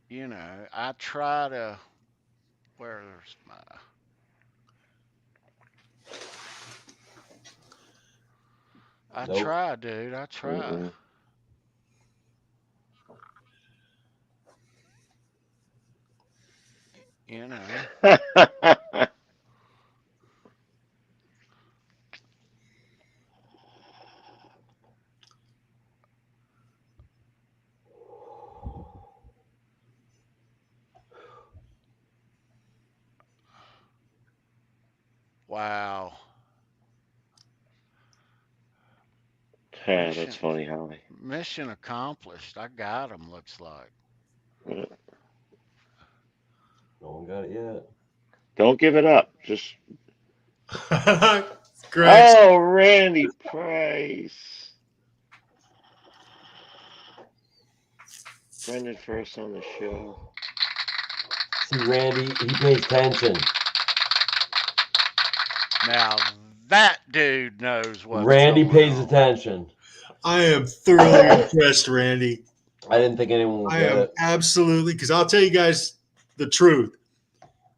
you know, I try to. Where's my. I Nope. try, dude. I try. You know. Wow. Yeah, that's funny, Holly. Mission accomplished. I got him, looks like. No one got it yet. Don't give it up. Just. Great. Oh, Randy Price. Brendan first on the show. See, Randy, he pays attention. Now that dude knows what's Randy going pays on. attention. I am thoroughly impressed, Randy. I didn't think anyone would get it. Absolutely, because I'll tell you guys the truth.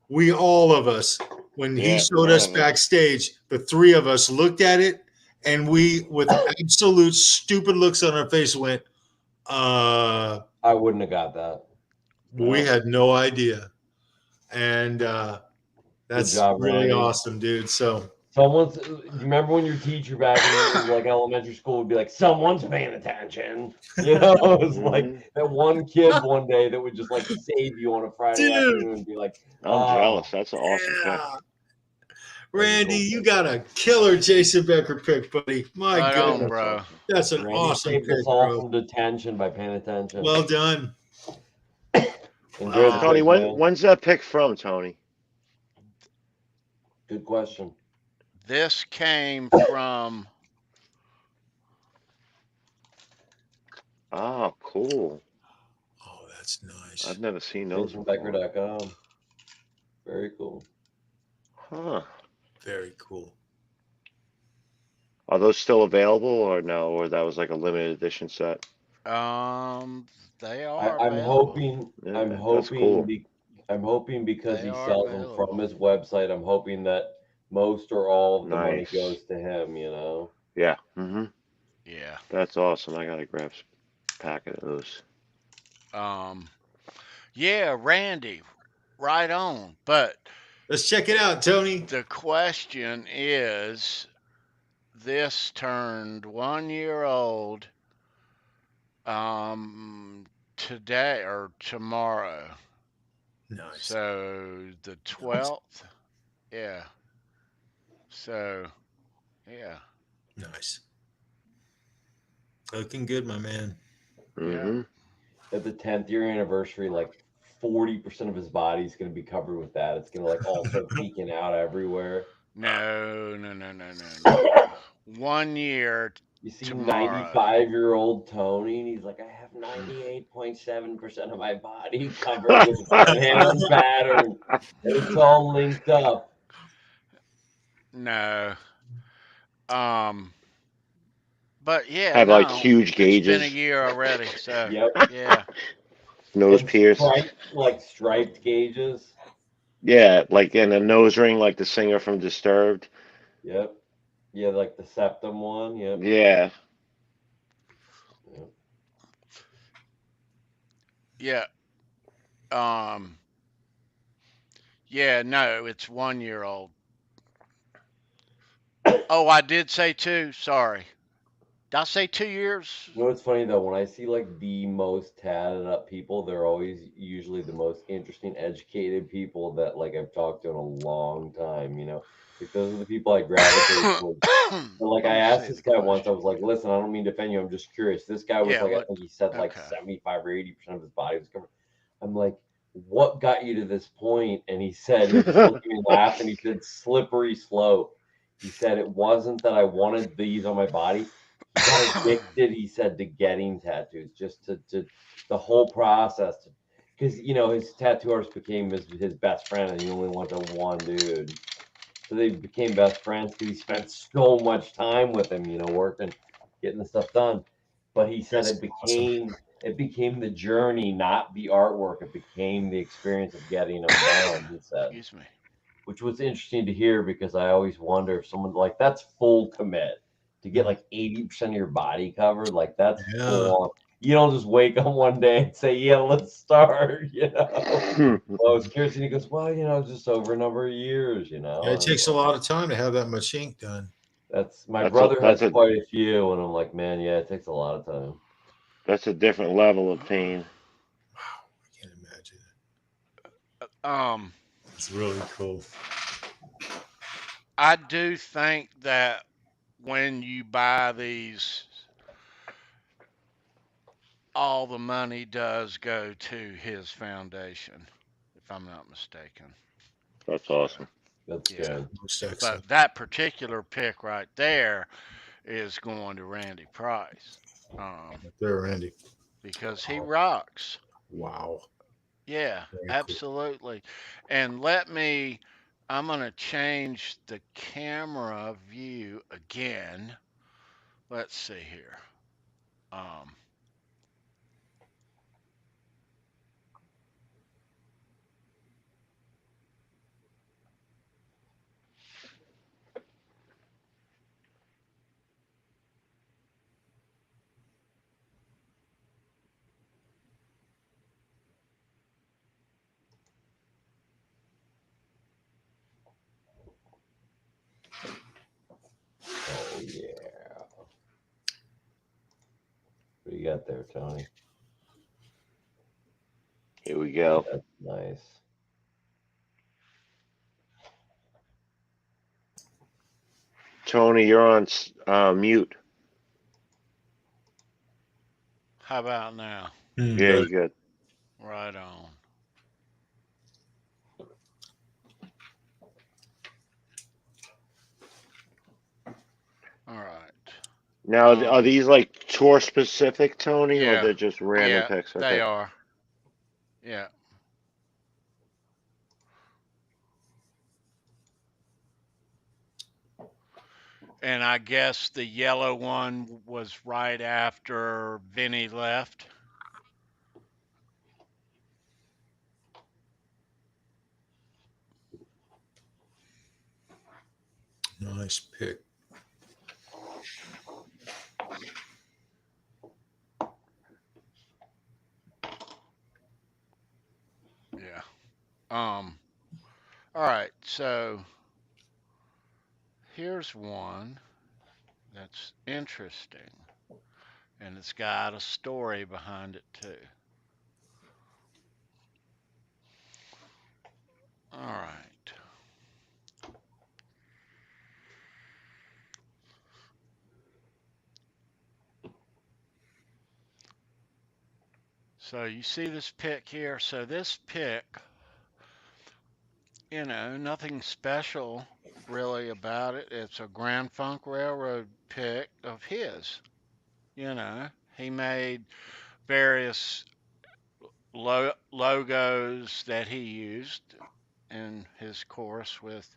We all of us, when he showed us backstage, the three of us looked at it, and we, with absolute stupid looks on our face, went, I wouldn't have got that. We had no idea. And that's job, really Randy. awesome, dude. So you remember when your teacher back in like elementary school would be like, someone's paying attention. You know, it was like that one kid one day that would just like save you on a Friday afternoon and be like, I'm jealous. That's an awesome pick. Randy, you got a killer Jason Becker pick, buddy. My Right goodness, on, bro. That's an Randy awesome saved pick, us all bro. from detention by paying attention. Well done. Enjoy the Tony, pick, man. when's that pick from, Tony? Good question. This came from. Oh, cool. Oh, that's nice. I've never seen those before. JasonBecker.com. Very cool. Huh. Very cool. Are those still available or no? Or that was like a limited edition set? They are I'm available. hoping. Yeah, I'm that's hoping. cool. I'm hoping because They he are sells them available. from his website. I'm hoping that most or all of the money Nice. goes to him. You know. Yeah. Mm-hmm. Yeah. That's awesome. I gotta grab a packet of those. Yeah, Randy, right on. But Let's check it out, Tony. the question is, this turned 1 year old today or tomorrow. Nice. So the 12th. Yeah. So yeah. Nice. Looking good, my man. Mm-hmm. At the 10th year anniversary, like 40% of his body is going to be covered with that. It's going to like all start peeking out everywhere. No. 1 year You see tomorrow. 95-year-old Tony, and he's like, I have 98.7% of my body covered with Gnfnr pattern. It's all linked up. No. But yeah, Have like no. huge It's been a gauges. year already, so Yep. yeah. Nose And pierce. striped gauges. Yeah, like in a nose ring, like the singer from Disturbed. Yep. Yeah, like the septum one. Yep. Yeah. Yeah. Yeah, no, it's 1 year old. Oh, I did say 2. Sorry. Did I say 2 years? You know what's funny though? When I see like the most tatted up people, they're always usually the most interesting, educated people that like I've talked to in a long time. You know, like those are the people I gravitate towards. But like Let I me asked see this the guy once, I question. was like, "Listen, I don't mean to offend you. I'm just curious." This guy was Yeah, like, I what? think he said like Okay. 75 or 80% of his body was covered. I'm like, "What got you to this point?" And he said, he just looked at me and laughed, and he said, "Slippery slope." He said, "It wasn't that I wanted these on my body. He got addicted," he said, "to getting tattoos, just to the whole process." Because, you know, his tattoo artist became his best friend, and he only wanted one dude. So they became best friends because he spent so much time with him, you know, working, getting the stuff done. But he said That's it became the journey, not the artwork. It became the experience of getting them done, he said, Excuse me. which was interesting to hear because I always wonder if someone like that's full commit to get like 80% of your body covered. Like that's Yeah. full on. You don't just wake up one day and say, "Yeah, let's start," you know. Well, I was curious, and he goes, "Well, you know, just over a number of years, you know." Yeah, it And takes a lot of time to have that much ink done. that's my That's a brother has quite a few, and I'm like, man, yeah, it takes a lot of time. that's a different level of pain. Wow, I can't imagine it. Um, It's really cool. I do think that when you buy these, all the money does go to his foundation, if I'm not mistaken. That's So, awesome. That's yeah. good. Most excellent. But that particular pick right there is going to Randy Price, Right there, Randy. because he rocks. Wow. Yeah, Very cool. absolutely. And I'm going to change the camera view again. Let's see here. Um, Oh yeah. What do you got there, Tony? Here we go. That's nice. Tony, you're on mute. how about now? Yeah, Good. you good. Right on. All right. Now, are these like tour specific, Tony, or Yeah. they're just random Yeah, picks? they Okay. are. Yeah. And I guess the yellow one was right after Vinny left. Nice pick. Yeah. All right. So here's one that's interesting, and it's got a story behind it too. All right. So you see this pick here? So this pick, nothing special really about it. It's a Grand Funk Railroad pick of his. He made various logos that he used in his course with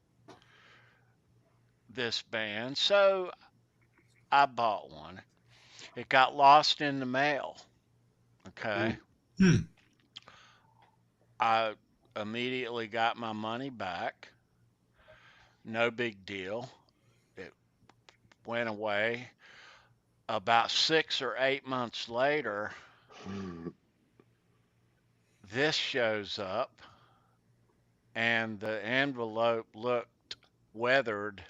this band. So I bought one. It got lost in the mail. Okay. Hmm. I immediately got my money back. No big deal. It went away. About 6 or 8 months later, this shows up, and the envelope looked weathered,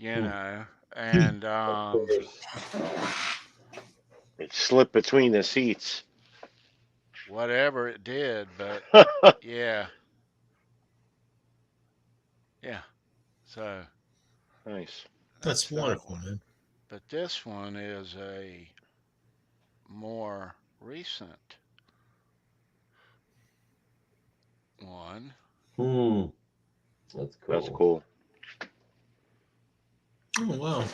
and Of course. It slipped between the seats. whatever it did, but yeah, yeah. So Nice. That's that wonderful, one. man. But this one is a more recent one. That's cool. That's cool. Oh, wow.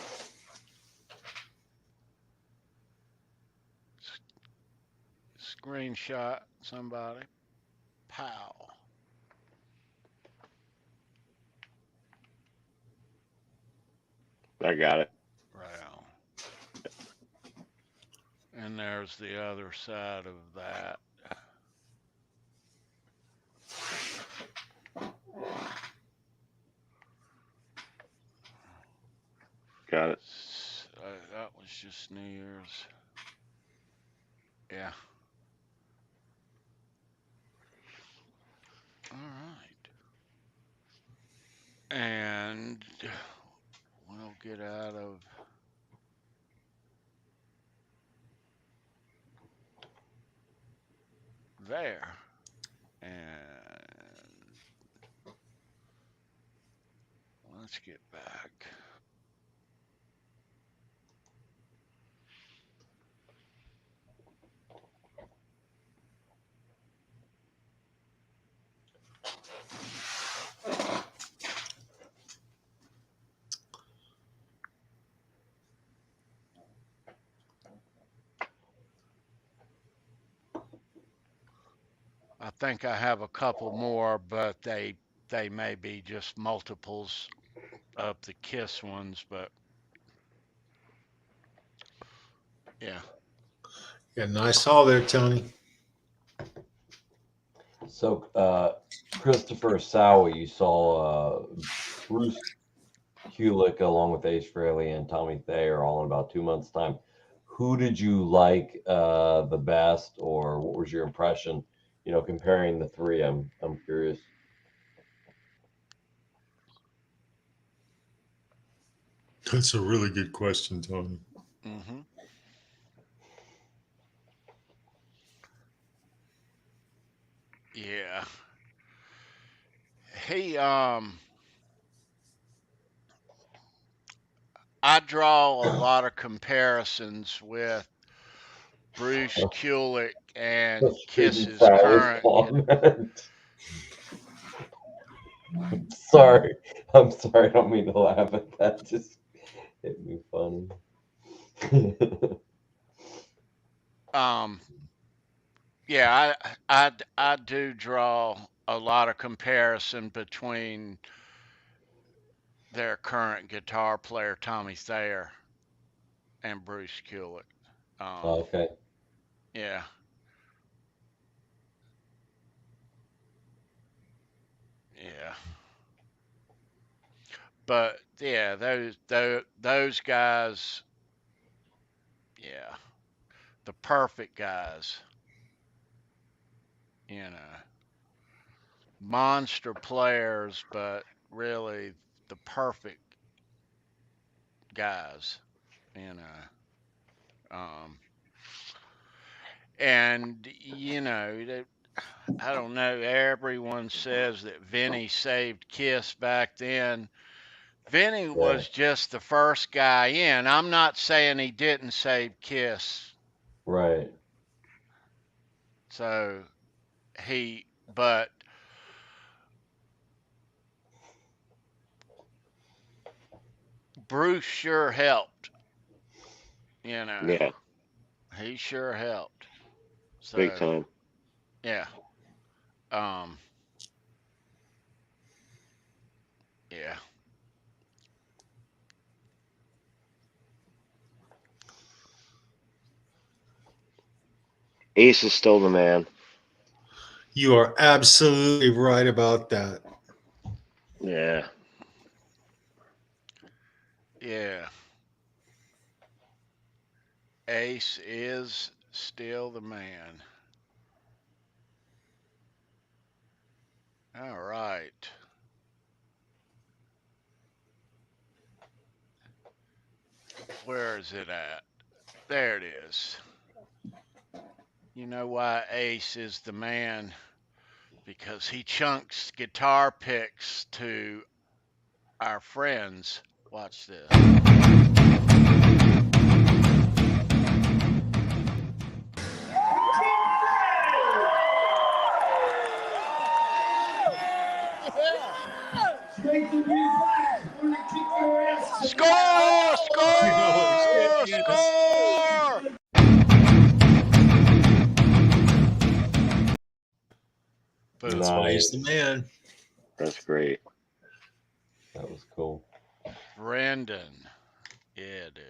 Screenshot somebody. Pow. I got it. Right on. And there's the other side of that. Got it. That was just New Year's. Yeah. All right. And we'll get out of there. And let's get back. I think I have a couple more, but they may be just multiples of the Kiss ones, but yeah. Yeah, nice haul there, Tony. So, Christopher Sowie, you saw Bruce Kulick along with Ace Frehley and Tommy Thayer all in about 2 months' time. Who did you like the best, or what was your impression? Comparing the three, I'm curious. That's a really good question, Tony. Mm-hmm. Yeah. Hey, I draw a lot of comparisons with Bruce Kulick and Kiss's current. Comment. Sorry, I'm sorry. I don't mean to laugh at that. It'd be funny. Yeah, I do draw a lot of comparison between their current guitar player Tommy Thayer and Bruce Kulick. Okay. Yeah, yeah, but yeah, those guys, yeah, the perfect guys, you know, monster players, but really the perfect guys, you know. And you know, I don't know. Everyone says that Vinny saved Kiss back then. Vinny Yeah. was just the first guy in. I'm not saying he didn't save Kiss. Right. So but Bruce sure helped. You know, Yeah, he sure helped. big So time. yeah, um, yeah, Ace is still the man. You are absolutely right about that. Yeah. yeah. Ace is still the man. All right. Where is it at? There it is. You know why Ace is the man? Because he chunks guitar picks to our friends. Watch this. Score! Score! Score! Boom. That's why he's Nice. the man. That's great. That was cool. Brendan. Yeah, dude.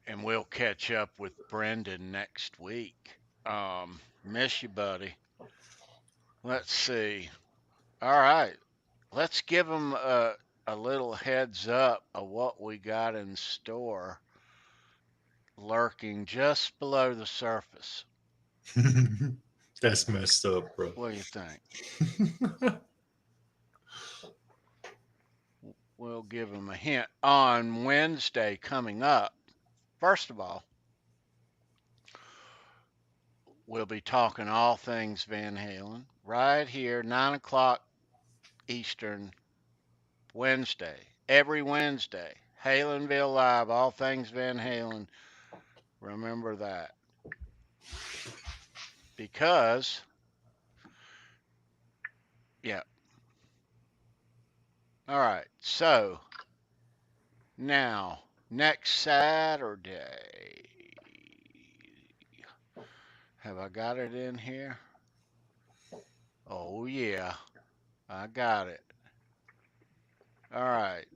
And we'll catch up with Brendan next week. Miss you, buddy. Let's see. All right. Let's give them a little heads up of what we got in store lurking just below the surface. That's messed up, bro. What do you think? We'll give them a hint. On Wednesday coming up, first of all, we'll be talking all things Van Halen right here, 9 o'clock Eastern, Wednesday. Every Wednesday. Halenville Live, all things Van Halen. Remember that. Because, yeah. All right. So, now, next Saturday. Have I got it in here? Oh, yeah. I got it. All right.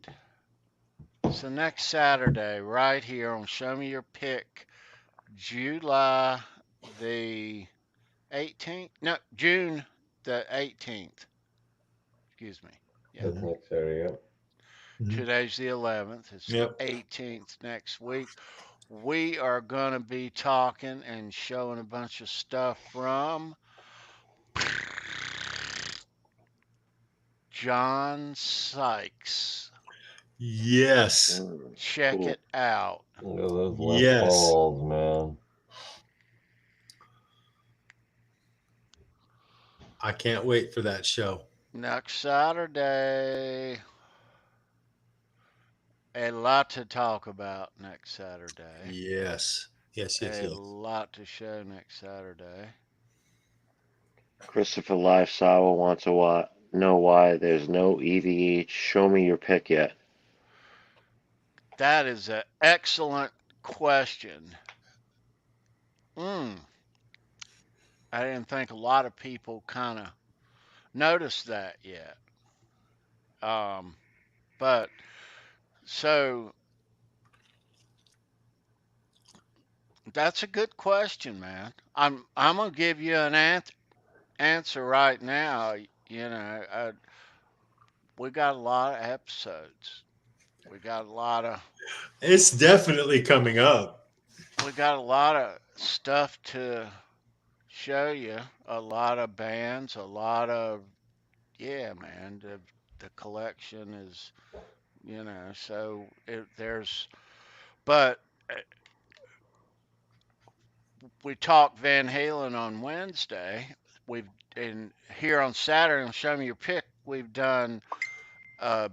So, next Saturday, right here on Show Me Your Pick, July the 18th? No, June the 18th. Excuse me. Yeah. That's next Saturday. Yeah. Today's the 11th. It's Yep. the 18th next week. We are going to be talking and showing a bunch of stuff from John Sykes. Yes. Check Cool. it out. Look at those Les Yes. Pauls, man. I can't wait for that show. Next Saturday. A lot to talk about next Saturday. Yes. Yes, yes, A yes. lot to show next Saturday. Christopher Live Sawa wants a what? know why there's no EVH. Show me your pick yet. That is an excellent question. Mm, I didn't think a lot of people kind of noticed that yet. Um, but so that's a good question, man. I'm gonna give you an answer right now. You know, we got a lot of episodes. We got a lot of It's definitely coming up. we got a lot of stuff to show you. A lot of bands. A lot of yeah, man. The collection is so there's but we talked Van Halen on Wednesday. We've in here on Saturday on Show Me Your Pick. We've done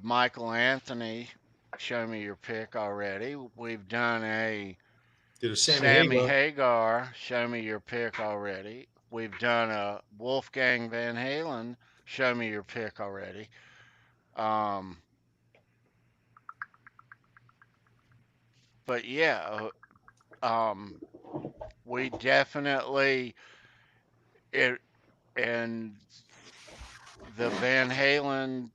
Michael Anthony. Show Me Your Pick already. We've done a Did a Sammy Sammy Hagar. Hagar. Show Me Your Pick already. We've done a Wolfgang Van Halen. Show Me Your Pick already. Um, but yeah, we definitely it and the Van Halen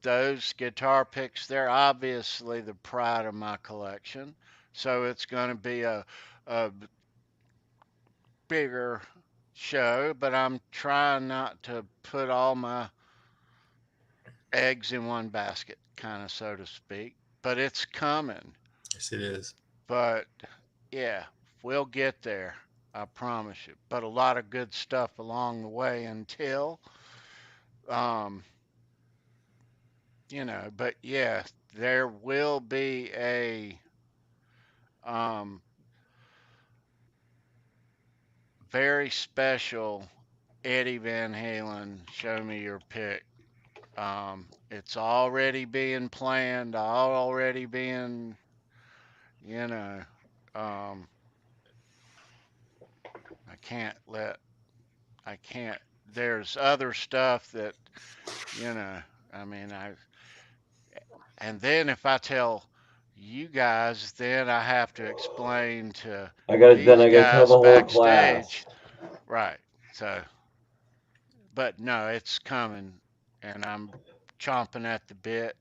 those guitar picks, they're obviously the pride of my collection. So it's going to be a bigger show, but I'm trying not to put all my eggs in one basket, kind of so to speak. But it's coming. Yes, it is. But yeah, we'll get there. I promise you. But a lot of good stuff along the way until, um, but yeah, there will be a um, very special Eddie Van Halen Show Me Your Pick. It's already being planned, already being, you know, um, I can't let, I can't, there's other stuff that, you know, I mean, and then if I tell you guys, then I have to explain to Then these I gotta tell guys the whole class. backstage. Right. So, but no, it's coming and I'm chomping at the bit.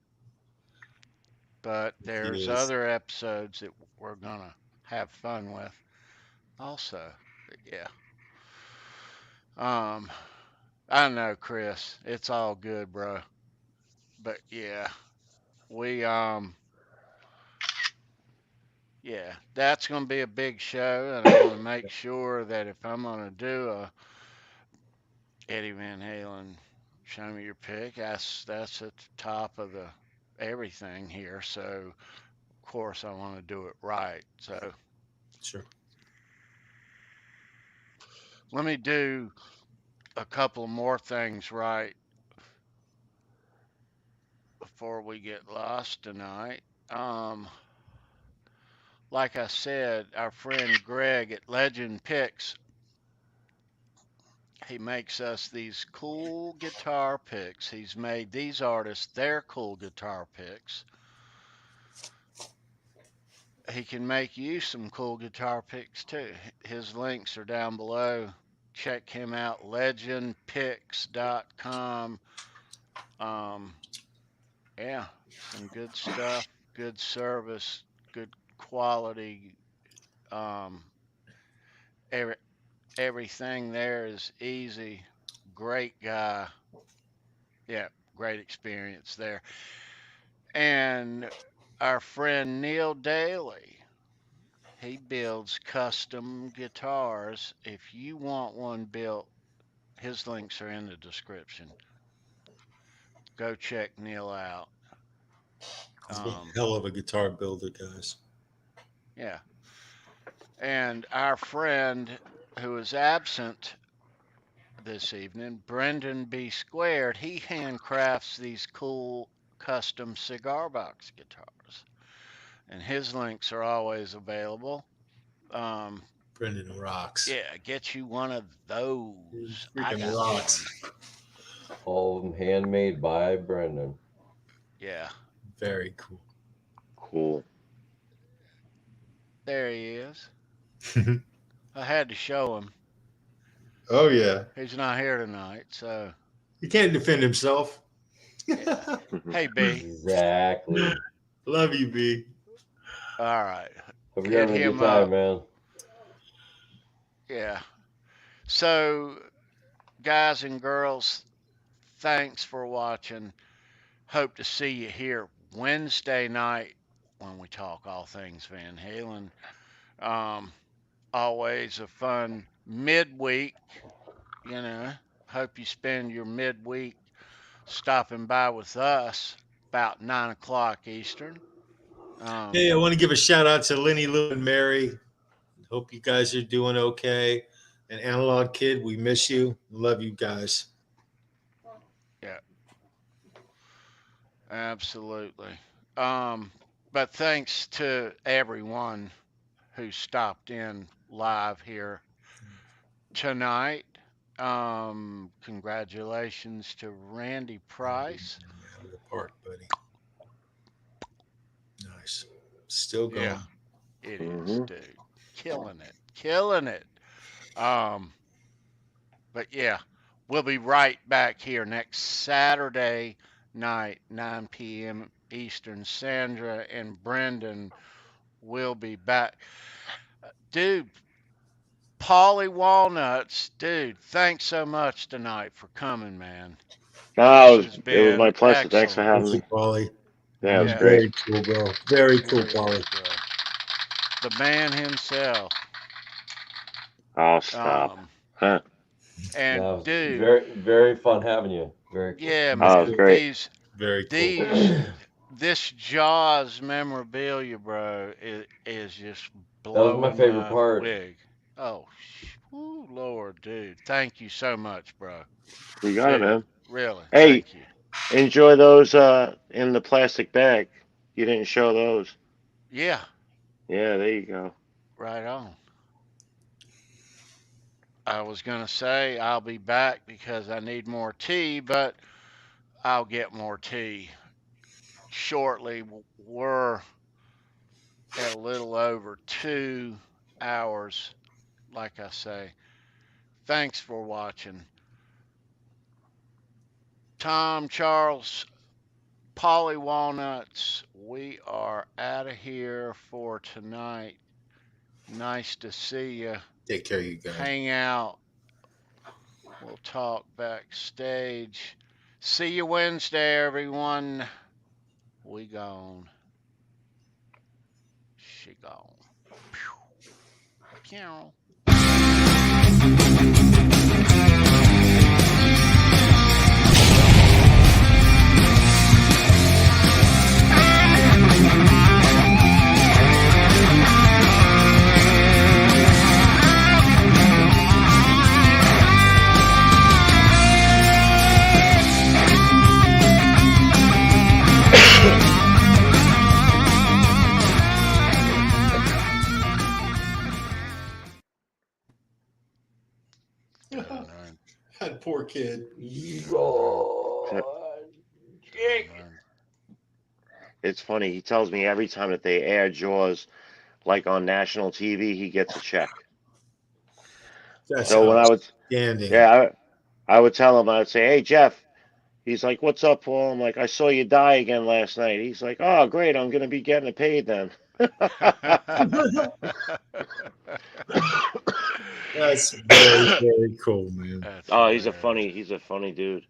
But He there's is. other episodes that we're gonna have fun with also. But yeah. Um, I know, Chris. It's all good, bro. But yeah, we yeah, that's gonna be a big show, and I want to make sure that if I'm gonna do a Eddie Van Halen, show me your pick. That's at the top of the everything here. So of course I want to do it right. So Sure. let me do a couple more things right before we get lost tonight. Like I said, our friend Greg at Legend Picks, he makes us these cool guitar picks. He's made these artists their cool guitar picks. He can make you some cool guitar picks too. His links are down below. Check him out, legendpicks.com. Um, yeah, some good stuff, good service, good quality. Um, every, everything there is easy. Great guy. Yeah, great experience there. And our friend Neil Daly, he builds custom guitars. If you want one built, his links are in the description. Go check Neil out. He's one Um, hell of a guitar builder, guys. yeah. And our friend who is absent this evening, Brendan B. Squared, he handcrafts these cool custom cigar box guitars. And his links are always available. Um, Brendan rocks. yeah, get you one of He those. I freaking got rocks. one. All of them handmade by Brendan. Yeah. Very cool. Cool. There he is. I had to show him. Oh yeah. He's not here tonight, so He can't defend himself. yeah. Hey, B. Exactly. Love you, B. All right. Hope you're having a him good time, up. man. Yeah. So, guys and girls, thanks for watching. Hope to see you here Wednesday night when we talk all things Van Halen. Always a fun midweek, you know. Hope you spend your midweek stopping by with us about 9 o'clock Eastern. Hey, I want to give a shout out to Lenny, Lou, and Mary. Hope you guys are doing okay. And Analog Kid, we miss you. Love you guys. Yeah, absolutely. But thanks to everyone who stopped in live here tonight. Congratulations to Randy Price. Out of the park, buddy. Nice. Still going. Yeah, it is, dude. Killing it. Killing it. But yeah, we'll be right back here next Saturday night, 9 p.m. Eastern. Sandra and Brendan will be back. Dude, Paulie Walnutz, dude, thanks so much tonight for coming, man. No, This has it was my been pleasure. Thanks for excellent. having me. Paulie. Yeah, it was Yeah. great. Very cool, bro. Very cool, There he Paulie. is, bro. The man himself. Oh, stop. Huh. And No, dude, very, very fun having you. Very cool. yeah, Oh, man, it was great. these Very cool. this Jaws memorabilia, bro, is just That was blowing my favorite part. wig. Oh, woo, Lord, dude, thank you so much, bro. You got it, Dude, man. really, Hey, thank you. enjoy those in the plastic bag. You didn't show those. Yeah, Yeah, there you go. right on. I was gonna say I'll be back because I need more tea, but I'll get more tea shortly. We're at a little over 2 hours, like I say. Thanks for watching. Tom, Charles, Paulie Walnutz, we are out of here for tonight. Nice to see you. Take care, you guys. Hang out. We'll talk backstage. See you Wednesday, everyone. We gone. She gone. Pew. That poor kid. It's funny. He tells me every time that they air Jaws, like on national TV, he gets a check. That's So when I would, outstanding. yeah, I would tell him, I'd say, "Hey, Jeff." He's like, "What's up, Paul?" I'm like, "I saw you die again last night." He's like, "Oh, great. I'm gonna be getting it paid then." That's very, very cool, man. That's Oh, he's a hilarious. funny dude.